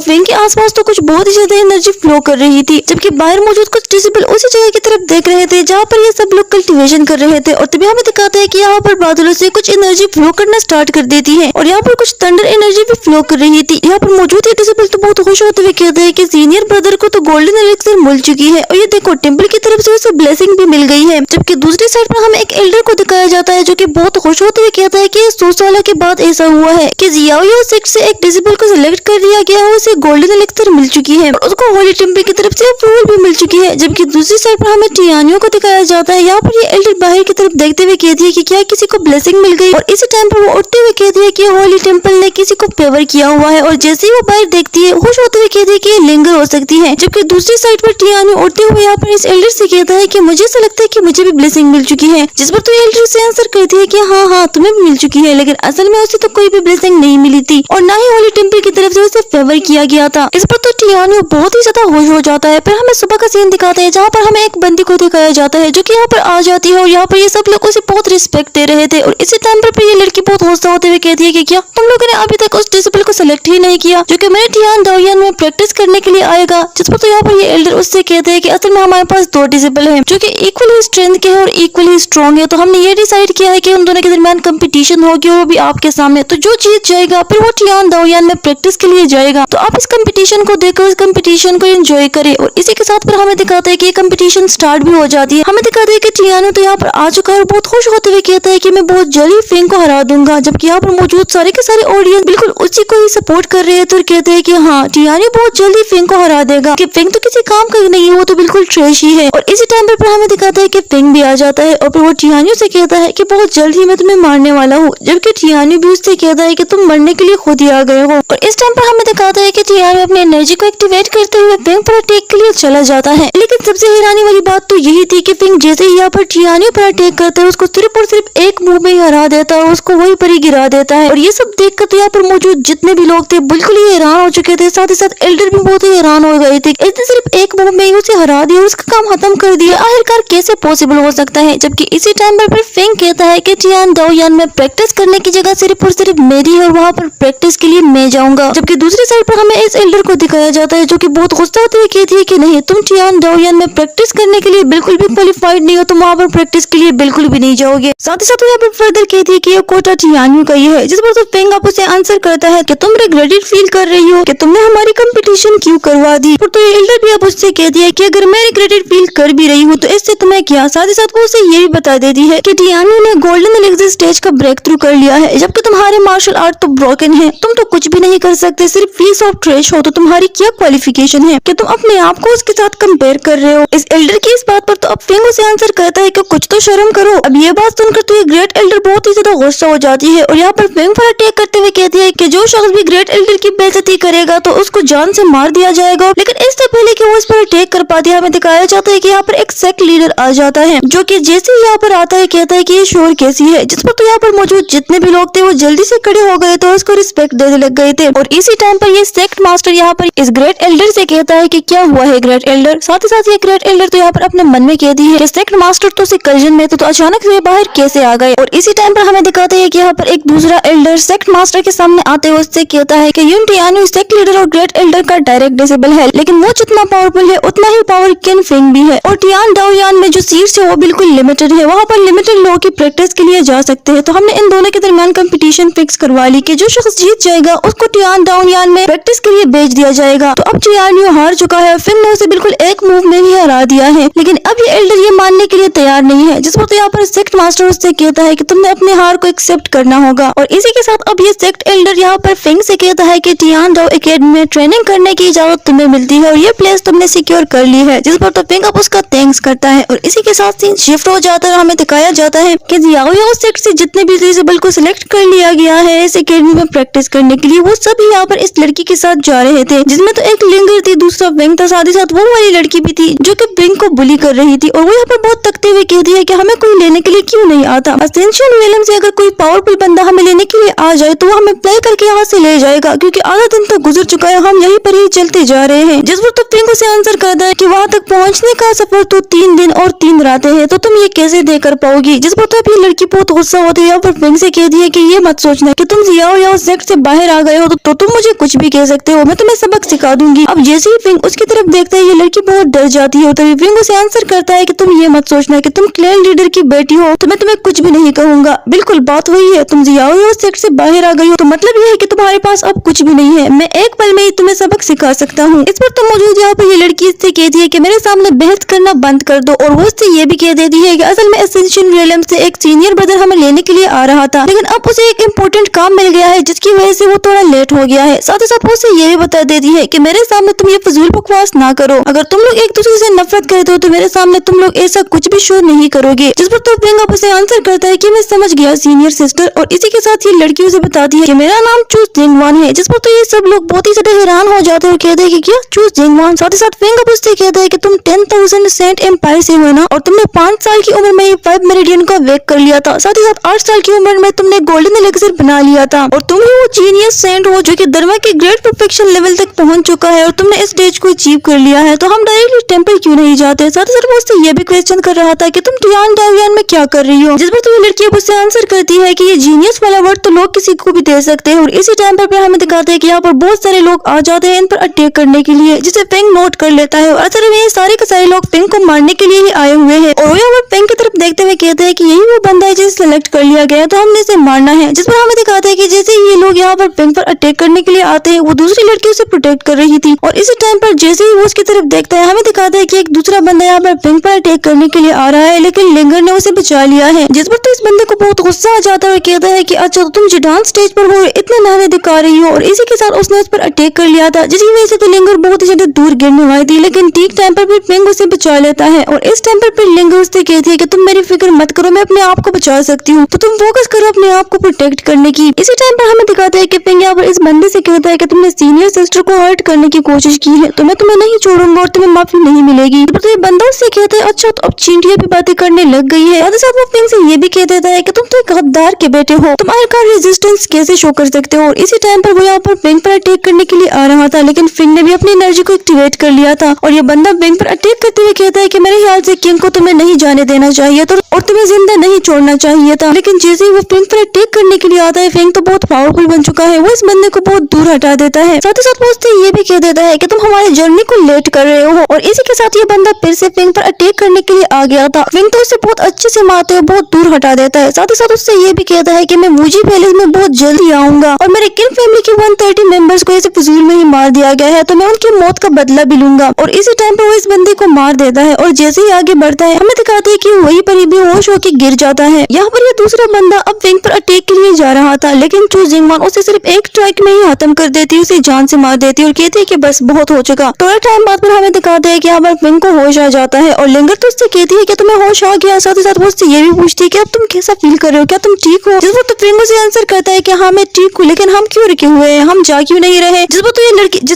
फिंग के आसपास तो कुछ बहुत ही ज्यादा एनर्जी फ्लो कर रही थी। जबकि बाहर मौजूद कुछ डिसेबल उसी जगह की तरफ देख रहे थे जहाँ पर ये सब लोग कल्टीवेशन कर रहे थे। और तभी हमें दिखाता है कि यहाँ पर बादलों से कुछ एनर्जी फ्लो करना स्टार्ट कर देती है और यहाँ पर कुछ थंडर एनर्जी भी फ्लो कर रही थी। यहाँ पर मौजूद ये डिसेबल तो बहुत खुश होते हुए कहते हैं कि सीनियर ब्रदर को तो गोल्डन एलिक्सर मिल चुकी है और ये देखो टेम्पल की तरफ से उसे ब्लेसिंग भी मिल गई है। जबकि दूसरी साइड पर हमें एक एल्डर को दिखाया जाता है जो कि बहुत खुश होते हुए कहता है कि 100 साल के बाद ऐसा हुआ है कि जियाओ सेक्ट से एक डिसेबल को सिलेक्ट कर दिया गया है, उसे गोल्डन एलिक्सर मिल चुकी है और उसको होली टेम्पल की तरफ से अप्रूवल भी मिल चुकी है। जबकि दूसरी साइड पर हमें टियानियों को दिखाया जाता है। यहाँ पर ये एल्डर बाहर की तरफ देखते हुए कहती है कि क्या किसी को ब्लेसिंग मिल गई और इसी टाइम पर वो उठते हुए कहती है कि होली टेम्पल ने किसी को फेवर किया हुआ है और जैसे ही वो बाहर देखती है खुश होते हुए कहती है कि ये लिंगर हो सकती है। जबकि दूसरी साइड पर टियानी उठते हुए यहाँ पर इस एल्डर से कहता है कि मुझे ऐसा लगता है कि मुझे भी ब्लेसिंग मिल चुकी है। जिस पर तो एल्डर से आंसर करती है कि हाँ तुम्हें भी मिल चुकी है, लेकिन असल में उसे तो कोई भी ब्लेसिंग नहीं मिली थी और ना ही होली टेम्पल की तरफ से उसे फेवर किया गया था। इस पर तो टियानी बहुत ही ज्यादा खुश हो जाता है। फिर हमें सुबह का सीन दिखाते हैं जहाँ पर हमें एक बंदी को दिखाया जाता है जो कि यहाँ पर आ जाती है और यहाँ पर ये सब लोग उसे बहुत रिस्पेक्ट दे रहे थे। और इसी टाइम पर ये लड़की बहुत गुस्सा होते हुए कहती है कि क्या तुम लोगों ने अभी तक उस डिसेबल को सिलेक्ट ही नहीं किया जो कि मेरे टियान दाओयान में प्रैक्टिस करने के लिए आएगा। जिस पर तो यहाँ पर ये एल्डर उससे कहते हैं कि असल में हमारे पास 2 डिसेबल हैं जो कि इक्वली स्ट्रेंथ के हैं और इक्वली स्ट्रॉन्ग है, तो हमने ये डिसाइड किया है कि उन दोनों के दरमियान कंपटीशन होगी और वो भी आपके सामने, तो जो जीत जाएगा फिर वो टियान दाओयान में प्रैक्टिस के लिए जाएगा। तो आप इस कंपटीशन को देखकर इस कंपटीशन को एंजॉय करें। और इसी के साथ फिर हमें दिखाता है कि कंपटीशन स्टार्ट भी हो जाती है। हमें दिखाता है कि टियानो तो यहाँ पर आ चुका है और बहुत खुश होते हुए कहता है कि मैं बहुत जल्दी फिंग को हरा दूंगा। जबकि यहाँ पर मौजूद सारे के सारे ऑडियंस बिल्कुल उसी को ही सपोर्ट कर रहे हैं तो कहते हैं कि हाँ टियानो बहुत जल्दी फिंग को हरा देगा, कि फिंग तो किसी काम का नहीं है, वो तो बिल्कुल ट्रेश ही है। और इसी टाइम पर हमें दिखाता है कि फिंग भी आ जाता है और फिर वो टियानो से कहता है कि बहुत जल्द ही मैं तुम्हें मारने वाला हूँ। जबकि टियानो भी उससे कहता है कि तुम मरने के लिए खुद ही आ गए हो। और इस टाइम पर हमें दिखाता है कि टियानो अपनी एनर्जी को एक्टिवेट करते हुए फिंग पर अटैक के लिए चला जाता है। लेकिन सबसे हैरानी वाली बात तो यही थी कि फिंग जैसे ही यहाँ पर टियानो पर अटैक करता है उसको सिर्फ और सिर्फ एक मूव में ही हरा देता है, उसको वहीं पर ही गिरा देता है। और ये सब देखकर तो यहाँ पर मौजूद जितने भी लोग थे बिल्कुल ही हैरान हो चुके थे, साथ ही साथ एल्डर भी बहुत ही हैरान हो गए थे। इसने सिर्फ एक मूव में ही उसे हरा दिया और उसका काम खत्म कर दिया, आखिरकार कैसे पॉसिबल हो सकता है। जबकि इसी टाइम पर फिंग कहता है कि टियान दाओयान में प्रैक्टिस करने की जगह सिर्फ और सिर्फ मेरी है और वहाँ पर प्रैक्टिस के लिए मैं जाऊंगा। जबकि दूसरी साइड पर हमें इस एल्डर को दिखाया जाता है जो कि बहुत गुस्सा होते हुए कहती है कि नहीं तुम टियान दाओयान में प्रैक्टिस करने के लिए बिल्कुल भी क्वालिफाइड नहीं हो, तुम वहाँ पर प्रैक्टिस के लिए बिल्कुल भी नहीं जाओगे। साथ ही साथ यहाँ पर फर्दर कहती है कि ये कोटा टियानो का ही है। जिस पर तो फिंग आप उसे आंसर करता है कि तुम रिग्रेटेड फील कर रही हो कि तुमने हमारी कंपटीशन क्यों करवा दी। और तो एल्डर भी अब उससे कहती है कि अगर मैं रिग्रेटेड फील कर भी रही हूँ तो इससे तुम्हें क्या। साथ ही साथ वो उसे ये भी बता देती है कि टियानो ने गोल्डन एलिक्सर स्टेज का ब्रेक थ्रू कर लिया है, जबकि तुम्हारे मार्शल आर्ट तो ब्रोकन है, तुम तो कुछ भी नहीं कर सकते, सिर्फ पीस ऑफ ट्रेश हो, तो तुम्हारी क्या क्वालिफिकेशन है कि तुम अपने आप को उसके साथ कंपेयर कर रहे हो। इस एल्डर की इस बात पर तो अब फिंग उसे आंसर करता है कि कुछ तो शर्म करो। अब ये बात सुनकर तो ये ग्रेट एल्डर बहुत ही ज्यादा गुस्सा हो जाती है और यहाँ पर फिंग पर अटैक करते हुए कहती है कि जो शख्स भी ग्रेट एल्डर की बेइज्जती करेगा तो उसको जान से मार दिया जाएगा। लेकिन इससे पहले कि वो इस पर अटैक कर पाती है हमें दिखाया जाता है कि यहाँ पर एक सेक्ट लीडर आ जाता है जो कि जैसे ही यहाँ पर आता है कहता है कि ये शोर कैसी है। जिस पर तो यहाँ पर मौजूद जितने भी लोग थे वो जल्दी से खड़े हो गए तो उसको रिस्पेक्ट देने लग गए थे। और इसी टाइम पर ये सेक्ट मास्टर यहाँ पर इस ग्रेट एल्डर से कहता है कि क्या हुआ है ग्रेट एल्डर। साथ ही साथ ये ग्रेट एल्डर तो यहाँ पर अपने मन में कहती है कि सेक्ट मास्टर तो कल्जन में तो अचानक से बाहर कैसे आ गए। और इसी टाइम पर हमें दिखाते हैं कि यहाँ पर एक दूसरा एल्डर सेक्ट मास्टर के सामने आते हुए उससे कहता है कि यून टियानो सेक्ट लीडर और ग्रेट एल्डर का डायरेक्ट डिसेबल है, लेकिन वो जितना पावरफुल है उतना ही पावर किन फिंग भी है। और टियान दाओयान में जो सीट्स है वो बिल्कुल लिमिटेड है, वहाँ पर लिमिटेड लोग की प्रैक्टिस के लिए जा सकते हैं। तो हमने इन दोनों के दरमियान कंपटीशन फिक्स करवा ली कि जो शख्स जीत जाएगा उसको टियान दाओयान में प्रैक्टिस के लिए भेज दिया जाएगा। तो अब टियानो हार चुका है, फिंग ने उसे बिल्कुल एक मूव में ही हरा दिया है। लेकिन अब ये एल्डर ये मानने के लिए तैयार नहीं है। जिस वक्त यहाँ पर सेक्ट मास्टर उससे कहता है कि तुमने अपने हार को एक्सेप्ट करना होगा। और इसी के साथ अब ये सेक्ट एल्डर यहाँ पर फिंग से कहता है कि टियान दाओ एकेडमी में ट्रेनिंग करने की इजाजत तुम्हें मिलती है और ये प्लेस तुमने सिक्योर कर ली है। जिस पर तो फिंग अब उसका थैंक्स करता है। और इसी के साथ सीन शिफ्ट हो जाता है, हमें दिखाया जाता है कि जियाओ सेक्ट से जितने भी डिसेबल को सिलेक्ट कर लिया गया है इस एकेडमी में प्रैक्टिस करने के लिए वो सब यहाँ पर इस एक लड़की के साथ जा रहे थे, जिसमें तो एक लिंगर थी, दूसरा वेंग था, साथ ही साथ वो वाली लड़की भी थी जो कि विंग को बुली कर रही थी। और वो यहाँ पर बहुत तकते हुए कहती है कि हमें कोई लेने के लिए क्यों नहीं आता। असेंशियल वेलम से अगर कोई पावरफुल बंदा हमें लेने के लिए आ जाए तो वो हमें प्ले करके यहाँ से ले जाएगा, क्योंकि आधा दिन तो गुजर चुका है, हम यहीं पर ही चलते जा रहे हैं। जिस पर तो विंग उसे आंसर करता है कि वहाँ तक पहुँचने का सफर तो 3 दिन और 3 रातें हैं, तो तुम ये कैसे दे कर पाओगी। जिस पर तो ये लड़की बहुत गुस्सा होती है, यहाँ पर विंग से कहती है कि ये मत सोचना कि तुम जियाओ या उस सेक्ट से बाहर आ गए हो तो तुम मुझे कुछ भी कह सकते हो, मैं तुम्हें सबक सिखा दूंगी। अब जैसे ही विंग उसकी तरफ देखता है, ये लड़की बहुत डर जाती है। तभी विंग उसे आंसर करता है कि तुम ये मत सोचना कि तुम क्लैन लीडर की बेटी हो तो मैं तुम्हें कुछ भी नहीं कहूंगा। बिल्कुल बात वही है, तुम जियाओ या उस सेक्ट से बाहर आ गई हो तो मतलब ये है कि तुम्हारे पास अब कुछ भी नहीं है, मैं एक पल में ही तुम्हें सबक सिखा सकता हूँ। इस पर तो मौजूद यहाँ पर ये लड़की इससे कहती है कि मेरे सामने बहस करना बंद कर दो, और वो इससे ये भी कह देती है कि असल में एसेंशियल रियलम से एक सीनियर ब्रदर हमें लेने के लिए आ रहा था, लेकिन अब उसे एक इम्पोर्टेंट काम मिल गया है जिसकी वजह से वो थोड़ा लेट हो गया है। साथ ही साथ वो उसे ये भी बता देती है कि मेरे सामने तुम ये फजूल बकवास ना करो, अगर तुम लोग एक दूसरे से नफरत करते हो तो मेरे सामने तुम लोग ऐसा कुछ भी शो नहीं करोगे। जिस पर तो विंग अब उसे आंसर करता है कि मैं समझ गया सीनियर सिस्टर, और इसी के साथ ये लड़की उसे बताती है कि मेरा नाम चूज जिंगवान है। जिस पर तो ये सब लोग बहुत ही ज्यादा हैरान हो जाते हैं और कहते हैं कि क्या चूज जिंगवान। साथ ही साथ विंग अब उससे कहता है कि तुम 10,000 सेंट एम्पायर से हो ना, और तुमने 5 साल की उम्र में 5 मेरिडियन का वेक कर लिया था। साथ ही साथ 8 साल की उम्र में तुमने गोल्डन एलिक्सर बना लिया था, और तुम ही वो जीनियस सेंट हो जो कि दरमा के ग्रेट परफेक्शन लेवल तक पहुंच चुका है, और तुमने इस स्टेज को अचीव कर लिया है, तो हम डायरेक्टली टेंपल क्यों नहीं जाते। साथ ही साथ वो उससे ये भी क्वेश्चन कर रहा था कि तुम टियान डावियान में क्या कर रही हो। जिस पर तो ये लड़की अब उससे आंसर करती है कि ये जीनियस वाला वर्ड तो लोग किसी को भी दे सकते हैं, और इसी टाइम पर हमें दिखाते हैं कि यहाँ पर बहुत सारे लोग आ जाते हैं इन पर अटैक करने के लिए, जिसे पेंग नोट कर लेता है। और असल में ये सारे के सारे लोग पेंग को मारने के लिए ही आए हुए हैं, और यहाँ पर पेंग की तरफ देखते हुए कहते हैं कि यही वो बंदा है जिसे सेलेक्ट कर लिया गया, तो हमने इसे मारना है। जिस पर हमें दिखाते हैं कि जैसे ये लोग यहाँ पर पेंग पर अटैक करने के लिए आते हैं, वो दूसरी लड़की उसे प्रोटेक्ट कर रही थी, और इसी टाइम पर जैसे ही वो उसकी तरफ देखता है, हमें दिखाता है कि एक दूसरा बंदा यहाँ पर पेंग पर अटैक करने के लिए आ रहा है, लेकिन लिंगर ने उसे बचा लिया है। जिस पर तो इस बंदे को बहुत गुस्सा आ जाता है और कहता है कि अच्छा तो तुम जिडान स्टेज पर हो, इतने नारे दिखा रही हो, और इसी के साथ उसने उस पर अटैक कर लिया था, जिसकी वजह से तो लिंगर बहुत ही ज्यादा दूर गिरने वाली थी, लेकिन ठीक टाइम पर भी पेंग उसे बचा लेता है। और इस टाइम पर फिर लिंगर उससे कहती है कि तुम मेरी फिक्र मत करो, मैं अपने आप को बचा सकती हूँ, तो तुम फोकस करो अपने आप को प्रोटेक्ट करने की। इसी टाइम पर हमें दिखाता है कि पेंग यहाँ पर इस बंदे से कहता है कि तुमने सीनियर सिस्टर को हर्ट करने की कोशिश की है, तो मैं तुम्हें नहीं छोड़ूंगा और तुम्हें माफी नहीं मिलेगी। तो ये बंदा उससे कहता है अच्छा तो अब चींटियां भी बातें करने लग गई है। साथ वो पेंग से ये भी कह देता है कि तुम तो एक गद्दार के बेटे हो, तुम आखिरकार रेजिस्टेंस कैसे शो कर सकते हो। और इसी टाइम पर वो यहाँ पर पेंग पर अटैक करने के लिए आ रहा था, लेकिन फिंग ने भी अपनी एनर्जी को एक्टिवेट कर लिया था, और ये बंदा पेंग पर अटैक करते हुए कहता है कि मेरे ख्याल से किंग को तुम्हें नहीं जाने देना चाहिए था और तुम्हें जिंदा नहीं छोड़ना चाहिए था। लेकिन जैसे ही वो पेंग पर अटैक करने के लिए आता है, पेंग तो बहुत पावरफुल बन चुका है, वो इस बंदे को बहुत दूर हटा देता है। साथ ही साथ वो उससे ये भी कह देता है कि तुम हमारे जर्नी को लेट कर रहे हो, और इसी के साथ ये बंदा फिर से पेंग पर अटैक करने के लिए आ गया था। पेंग तो उसे बहुत अच्छे से मारते हुए बहुत दूर हटा देता है। साथ ही साथ उससे ये भी कहता है कि मैं मूजी पैलेस में बहुत जल्दी आऊंगा, और मेरे किल फैमिली के 130 मेंबर्स को ऐसे फजूल में ही मार दिया गया है, तो मैं उनकी मौत का बदला भी लूंगा। और इसी टाइम पर वो इस बंदे को मार देता है, और जैसे ही आगे बढ़ता है हमें दिखाते हैं कि वहीं पर ही बेहोश होकर गिर जाता है। यहाँ पर ये दूसरा बंदा अब पेंग पर अटैक के लिए जा रहा था, लेकिन चू जिंगवान उसे सिर्फ एक स्ट्राइक में ही खत्म कर देती है, उसे जान से मार देती है और कहती है कि बस बहुत हो चुका। थोड़ा टाइम बाद पर हमें दिखाते हैं कि यहाँ पर पेंग को होश आ जाता है, और लिंगर तो उससे कहती है कि तुम्हें होश आ गया। साथ ही साथ वो उससे ये भी पूछती है कि अब तुम कैसा फील कर रहे हो, क्या तुम ठीक हो। जिस पर तो पेंग उसे आंसर करता है कि हाँ मैं ठीक हूँ, लेकिन हम क्यों रुके हुए हैं, हम जा क्यों नहीं रहे। जिस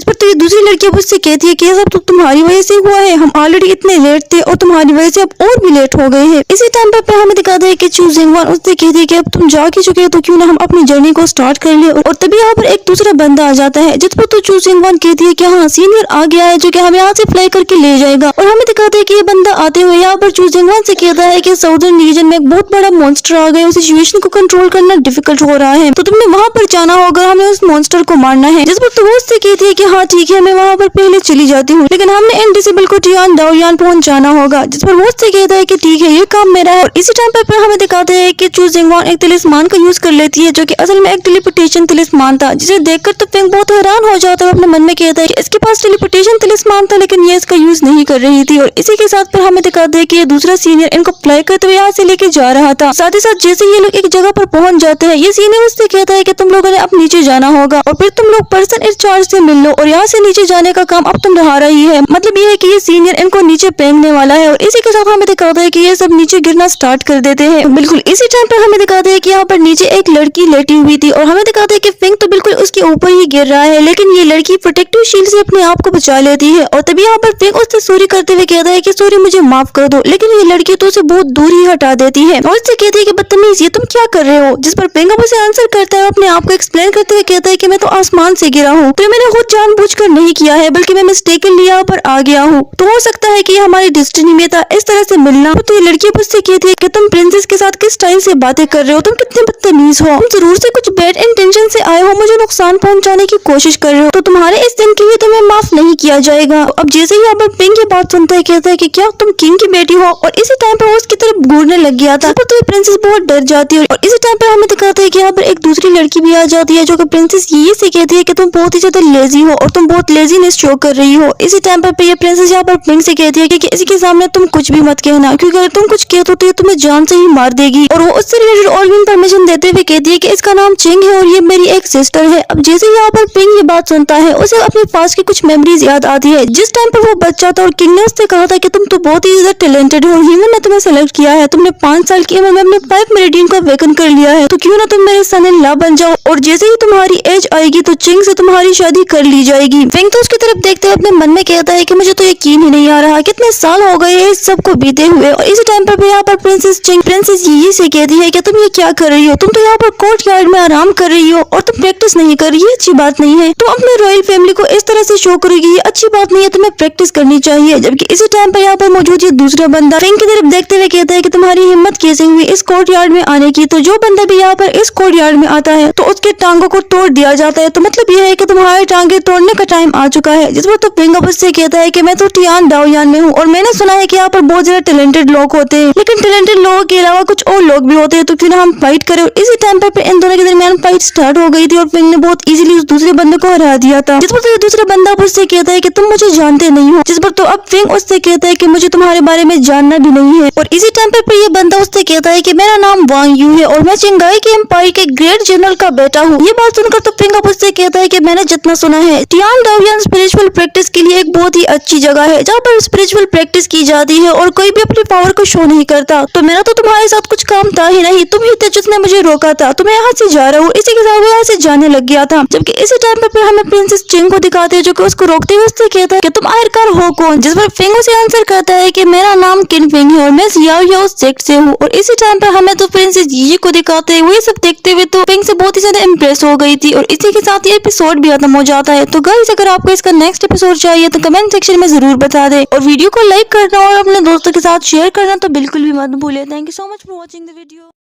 पर तो ये दूसरी लड़की अब उससे कहती है कि ये सब तो तुम्हारी वजह से हुआ है, हम ऑलरेडी इतने लेट थे और तुम्हारी वजह से अब और भी लेट हो गए हैं। इसी टाइम पर हमें दिखाते हैं कि चू जिंगवान उससे कहती है कि अब तुम जा के चुके हो तो क्यों ना हम अपनी जर्नी को स्टार्ट कर ले। और तभी यहाँ पर एक दूसरा बंदा आ जाता है, जिस पर तो चू जिंगवान कहती है कि हाँ सीनियर आ गया है जो कि हमें यहाँ से फ्लाई करके ले जाएगा। और हमें दिखाते हैं कि ये बंदा आते हुए यहाँ पर चू जिंगवान से कहता है कि साउदर्न रीजन में एक बहुत बड़ा मॉन्स्टर आ गया, उस सिचुएशन को कंट्रोल करना डिफिकल्ट हो रहा है, तो तुमने वहाँ पर जाना होगा, हमें उस मॉन्स्टर को मारना है। जिस पर तो वो उससे कहती है कि हाँ ठीक है मैं वहाँ पर पहले चली जाती हूँ, लेकिन हमने इनडिसेबल को टियान डाओयान पहुंच जाना होगा। जिस पर वो उससे कहता है कि ठीक है ये काम मेरा है। और इसी टाइम पर हमें दिखाते हैं कि चू जिंगवान एक तिलिस्मान का यूज कर लेती है, जो कि असल में एक टेलीपोर्टेशन तिलिस्मान था, जिसे देखकर तो पेंग बहुत हैरान हो जाता है, अपने मन में कहता है कि इसके पास टेलीपोर्टेशन तिलिस्मान था लेकिन ये इसका यूज नहीं कर रही थी। और इसी के साथ फिर हमें दिखाते हैं कि ये दूसरा सीनियर इनको फ्लाई करते हुए यहाँ से लेके जा रहा था। साथ ही साथ जैसे ये लोग एक जगह पर पहुंच जाते हैं, ये सीनियर उससे कहता है कि तुम लोगों ने अब नीचे जाना होगा, और फिर तुम लोग पर्सन इंचार्ज उससे मिल लो और यहाँ से नीचे जाने का काम अब तुम्हारा ही है। मतलब ये है कि ये सीनियर इनको नीचे फेंकने वाला है और इसी के साथ हमें दिखाता है कि ये सब नीचे गिरना स्टार्ट कर देते हैं। बिल्कुल इसी टाइम पर हमें दिखाते हैं कि यहाँ पर नीचे एक लड़की लेटी हुई थी और हमें दिखाते हैं कि फिंग तो बिल्कुल उसके ऊपर ही गिर रहा है, लेकिन ये लड़की प्रोटेक्टिव शील्ड से अपने आप को बचा लेती है और तभी यहाँ पर फिंग उससे सॉरी करते हुए कहता है कि सॉरी मुझे माफ कर दो, लेकिन ये लड़की तो उसे बहुत दूर ही हटा देती है और उससे कहती है कि बदतमीज ये तुम क्या कर रहे हो। जिस पर फिंग अब उसे आंसर करता है, अपने आप को एक्सप्लेन करते हुए कहता है कि मैं तो आसमान से गिरा हूँ, तो मैंने खुद जानबूझकर नहीं किया है, बल्कि मैं मिस्टेकनली यहाँ पर आ गया हूँ। तो हो सकता है कि हमारी डेस्टिनी में था इस तरह से मिलना। तो ये लड़की उससे कहती है कि तुम प्रिंसेस के साथ किस टाइम से बातें कर रहे हो, तुम कितने बदतमीज हो, तुम जरूर से कुछ बैड इंटेंशन से आए हो, मुझे नुकसान पहुंचाने की कोशिश कर रहे हो, तो तुम्हारे इस दिन के लिए तुम्हें माफ नहीं किया जाएगा। अब जैसे ही यहाँ पर पिंग ये बात सुनता है, कहता है कि क्या तुम किंग की बेटी हो, और इसी टाइम पर वो उसकी तरफ घूरने लग गया था। तो ये प्रिंसेस बहुत डर जाती है और इसी टाइम पर हमें दिखाते हैं कि यहाँ पर एक दूसरी लड़की भी आ जाती है जो कि प्रिंसेस ये से कहती है कि तुम बहुत ही ज्यादा लेजी हो और तुम बहुत लेजीनेस शो कर रही हो। इसी टाइम पर ये प्रिंसेस यहाँ पर पिंग से कहती है कि किसी के सामने तुम कुछ भी मत कहना, क्योंकि अगर तुम कुछ कहते हो तो ये तुम्हें जान से ही मार देगी। और वो उससे रिलेटेड और भी इन्फॉर्मेशन देते हुए कहती है कि इसका नाम चिंग है और ये मेरी एक सिस्टर है। अब जैसे यहाँ पर पिंग ये बात सुनता है, उसे अपने पास की कुछ मेमोरीज याद आती है जिस टाइम पर वो बच्चा था और किंग ने उससे कहा था कि तुम तो बहुत ही ज्यादा टैलेंटेड हो, ह्यूमन ने तुम्हें सेलेक्ट किया है, तुमने 5 साल की उम्र में अपने 5 मेरिडियन को अवेकन कर लिया है, तो क्यों ना तुम मेरे सन इन लॉ बन जाओ और जैसे ही तुम्हारी एज आएगी तो चिंग से तुम्हारी शादी कर ली जाएगी। फिंग तो उसकी तरफ देखते हुए अपने मन में कहता है कि मुझे तो यकीन ही नहीं आ रहा, कितने साल हो गए इस सब को बीते हुए। और इसी टाइम पर यहाँ पर प्रिंसेस चिंग प्रिंसेस यी से कहती है कि तुम ये क्या कर रही हो, तुम तो यहाँ पर कोर्ट यार्ड में आराम कर रही हो और तुम प्रैक्टिस नहीं कर रही, ये अच्छी बात नहीं है। तुम अपने रॉयल फैमिली को इस तरह से शो करोगी, ये अच्छी बात नहीं है, तुम्हें प्रैक्टिस करनी चाहिए। जबकि इसी टाइम पर यहाँ पर मौजूद ये दूसरा बंदा फिंग की तरफ देखते हुए कहता है कि तुम्हारी हिम्मत कैसे हुई इस कोर्ट यार्ड में आने की। तो जो बंदा भी यहाँ पर इस कोर्ट यार्ड में आता है तो उसके टांगों को तोड़ दिया जाता है, तो मतलब ये है कि तुम्हारे टांगे तोड़ने का टाइम आ चुका है। जिस पर तो फिंग अब उससे कहता है कि मैं तो टियान डाओयान में हूँ और मैंने सुना है कि यहाँ पर बहुत ज्यादा टैलेंटेड लोग होते हैं, लेकिन टैलेंटेड लोगों के अलावा कुछ और लोग भी होते हैं, तो क्यों ना हम फाइट करें। और इसी टाइम पर इन दोनों के दरमियान फाइट स्टार्ट हो गई थी और फिंग ने बहुत इजीली उस दूसरे बंदे को हरा दिया था। जिस पर तो दूसरा बंदा उससे कहता है कि तुम मुझे जानते नहीं हो, जिस पर तो अब फिंग उससे कहता है कि मुझे तुम्हारे बारे में जानना भी नहीं है। और इसी टाइम पर ये बंदा उससे कहता है कि मेरा नाम वांग यू है और मैं चिंगाई के एम्पायर के ग्रेट जनरल का बेटा हूँ। ये बात सुनकर तो फिंग अब उससे कहता है कि मैंने जितना सुना है टियान डाओयान स्पिरिचुअल प्रैक्टिस के लिए एक बहुत ही अच्छी जगह है जहाँ पर स्पिरिचुअल प्रैक्टिस की जाती है और कोई भी अपनी पावर को शो नहीं करता। तो मेरा तो तुम्हारे साथ कुछ काम था ही नहीं, तुम ही थे जिसने मुझे रोका था, तो मैं यहाँ से जा रहा हूँ। इसी के साथ वो यहाँ से जाने लग गया था। जबकि इसी टाइम पर हमें प्रिंसेस चिंग को दिखाते हैं जो कि उसको रोकते हुए उससे कहता है कि तुम आखिरकार हो कौन। जिस पर फिंग उसे आंसर करता है कि मेरा नाम किन फिंग है और मैं सियाओ याओ सेक्ट से हूँ। और इसी टाइम पर हमें तो प्रिंसेस यी को दिखाते हैं। वो ये सब देखते हुए तो फिंग से बहुत ही ज्यादा इम्प्रेस हो गई थी और इसी के साथ ये एपिसोड भी खत्म हो जाता है। तो गाइस अगर आपको इसका नेक्स्ट एपिसोड चाहिए तो कमेंट सेक्शन में जरूर बता दे और वीडियो को लाइक करना और अपने दोस्तों के साथ शेयर करना तो बिल्कुल भी मत भूले। Thank you so much for watching the video.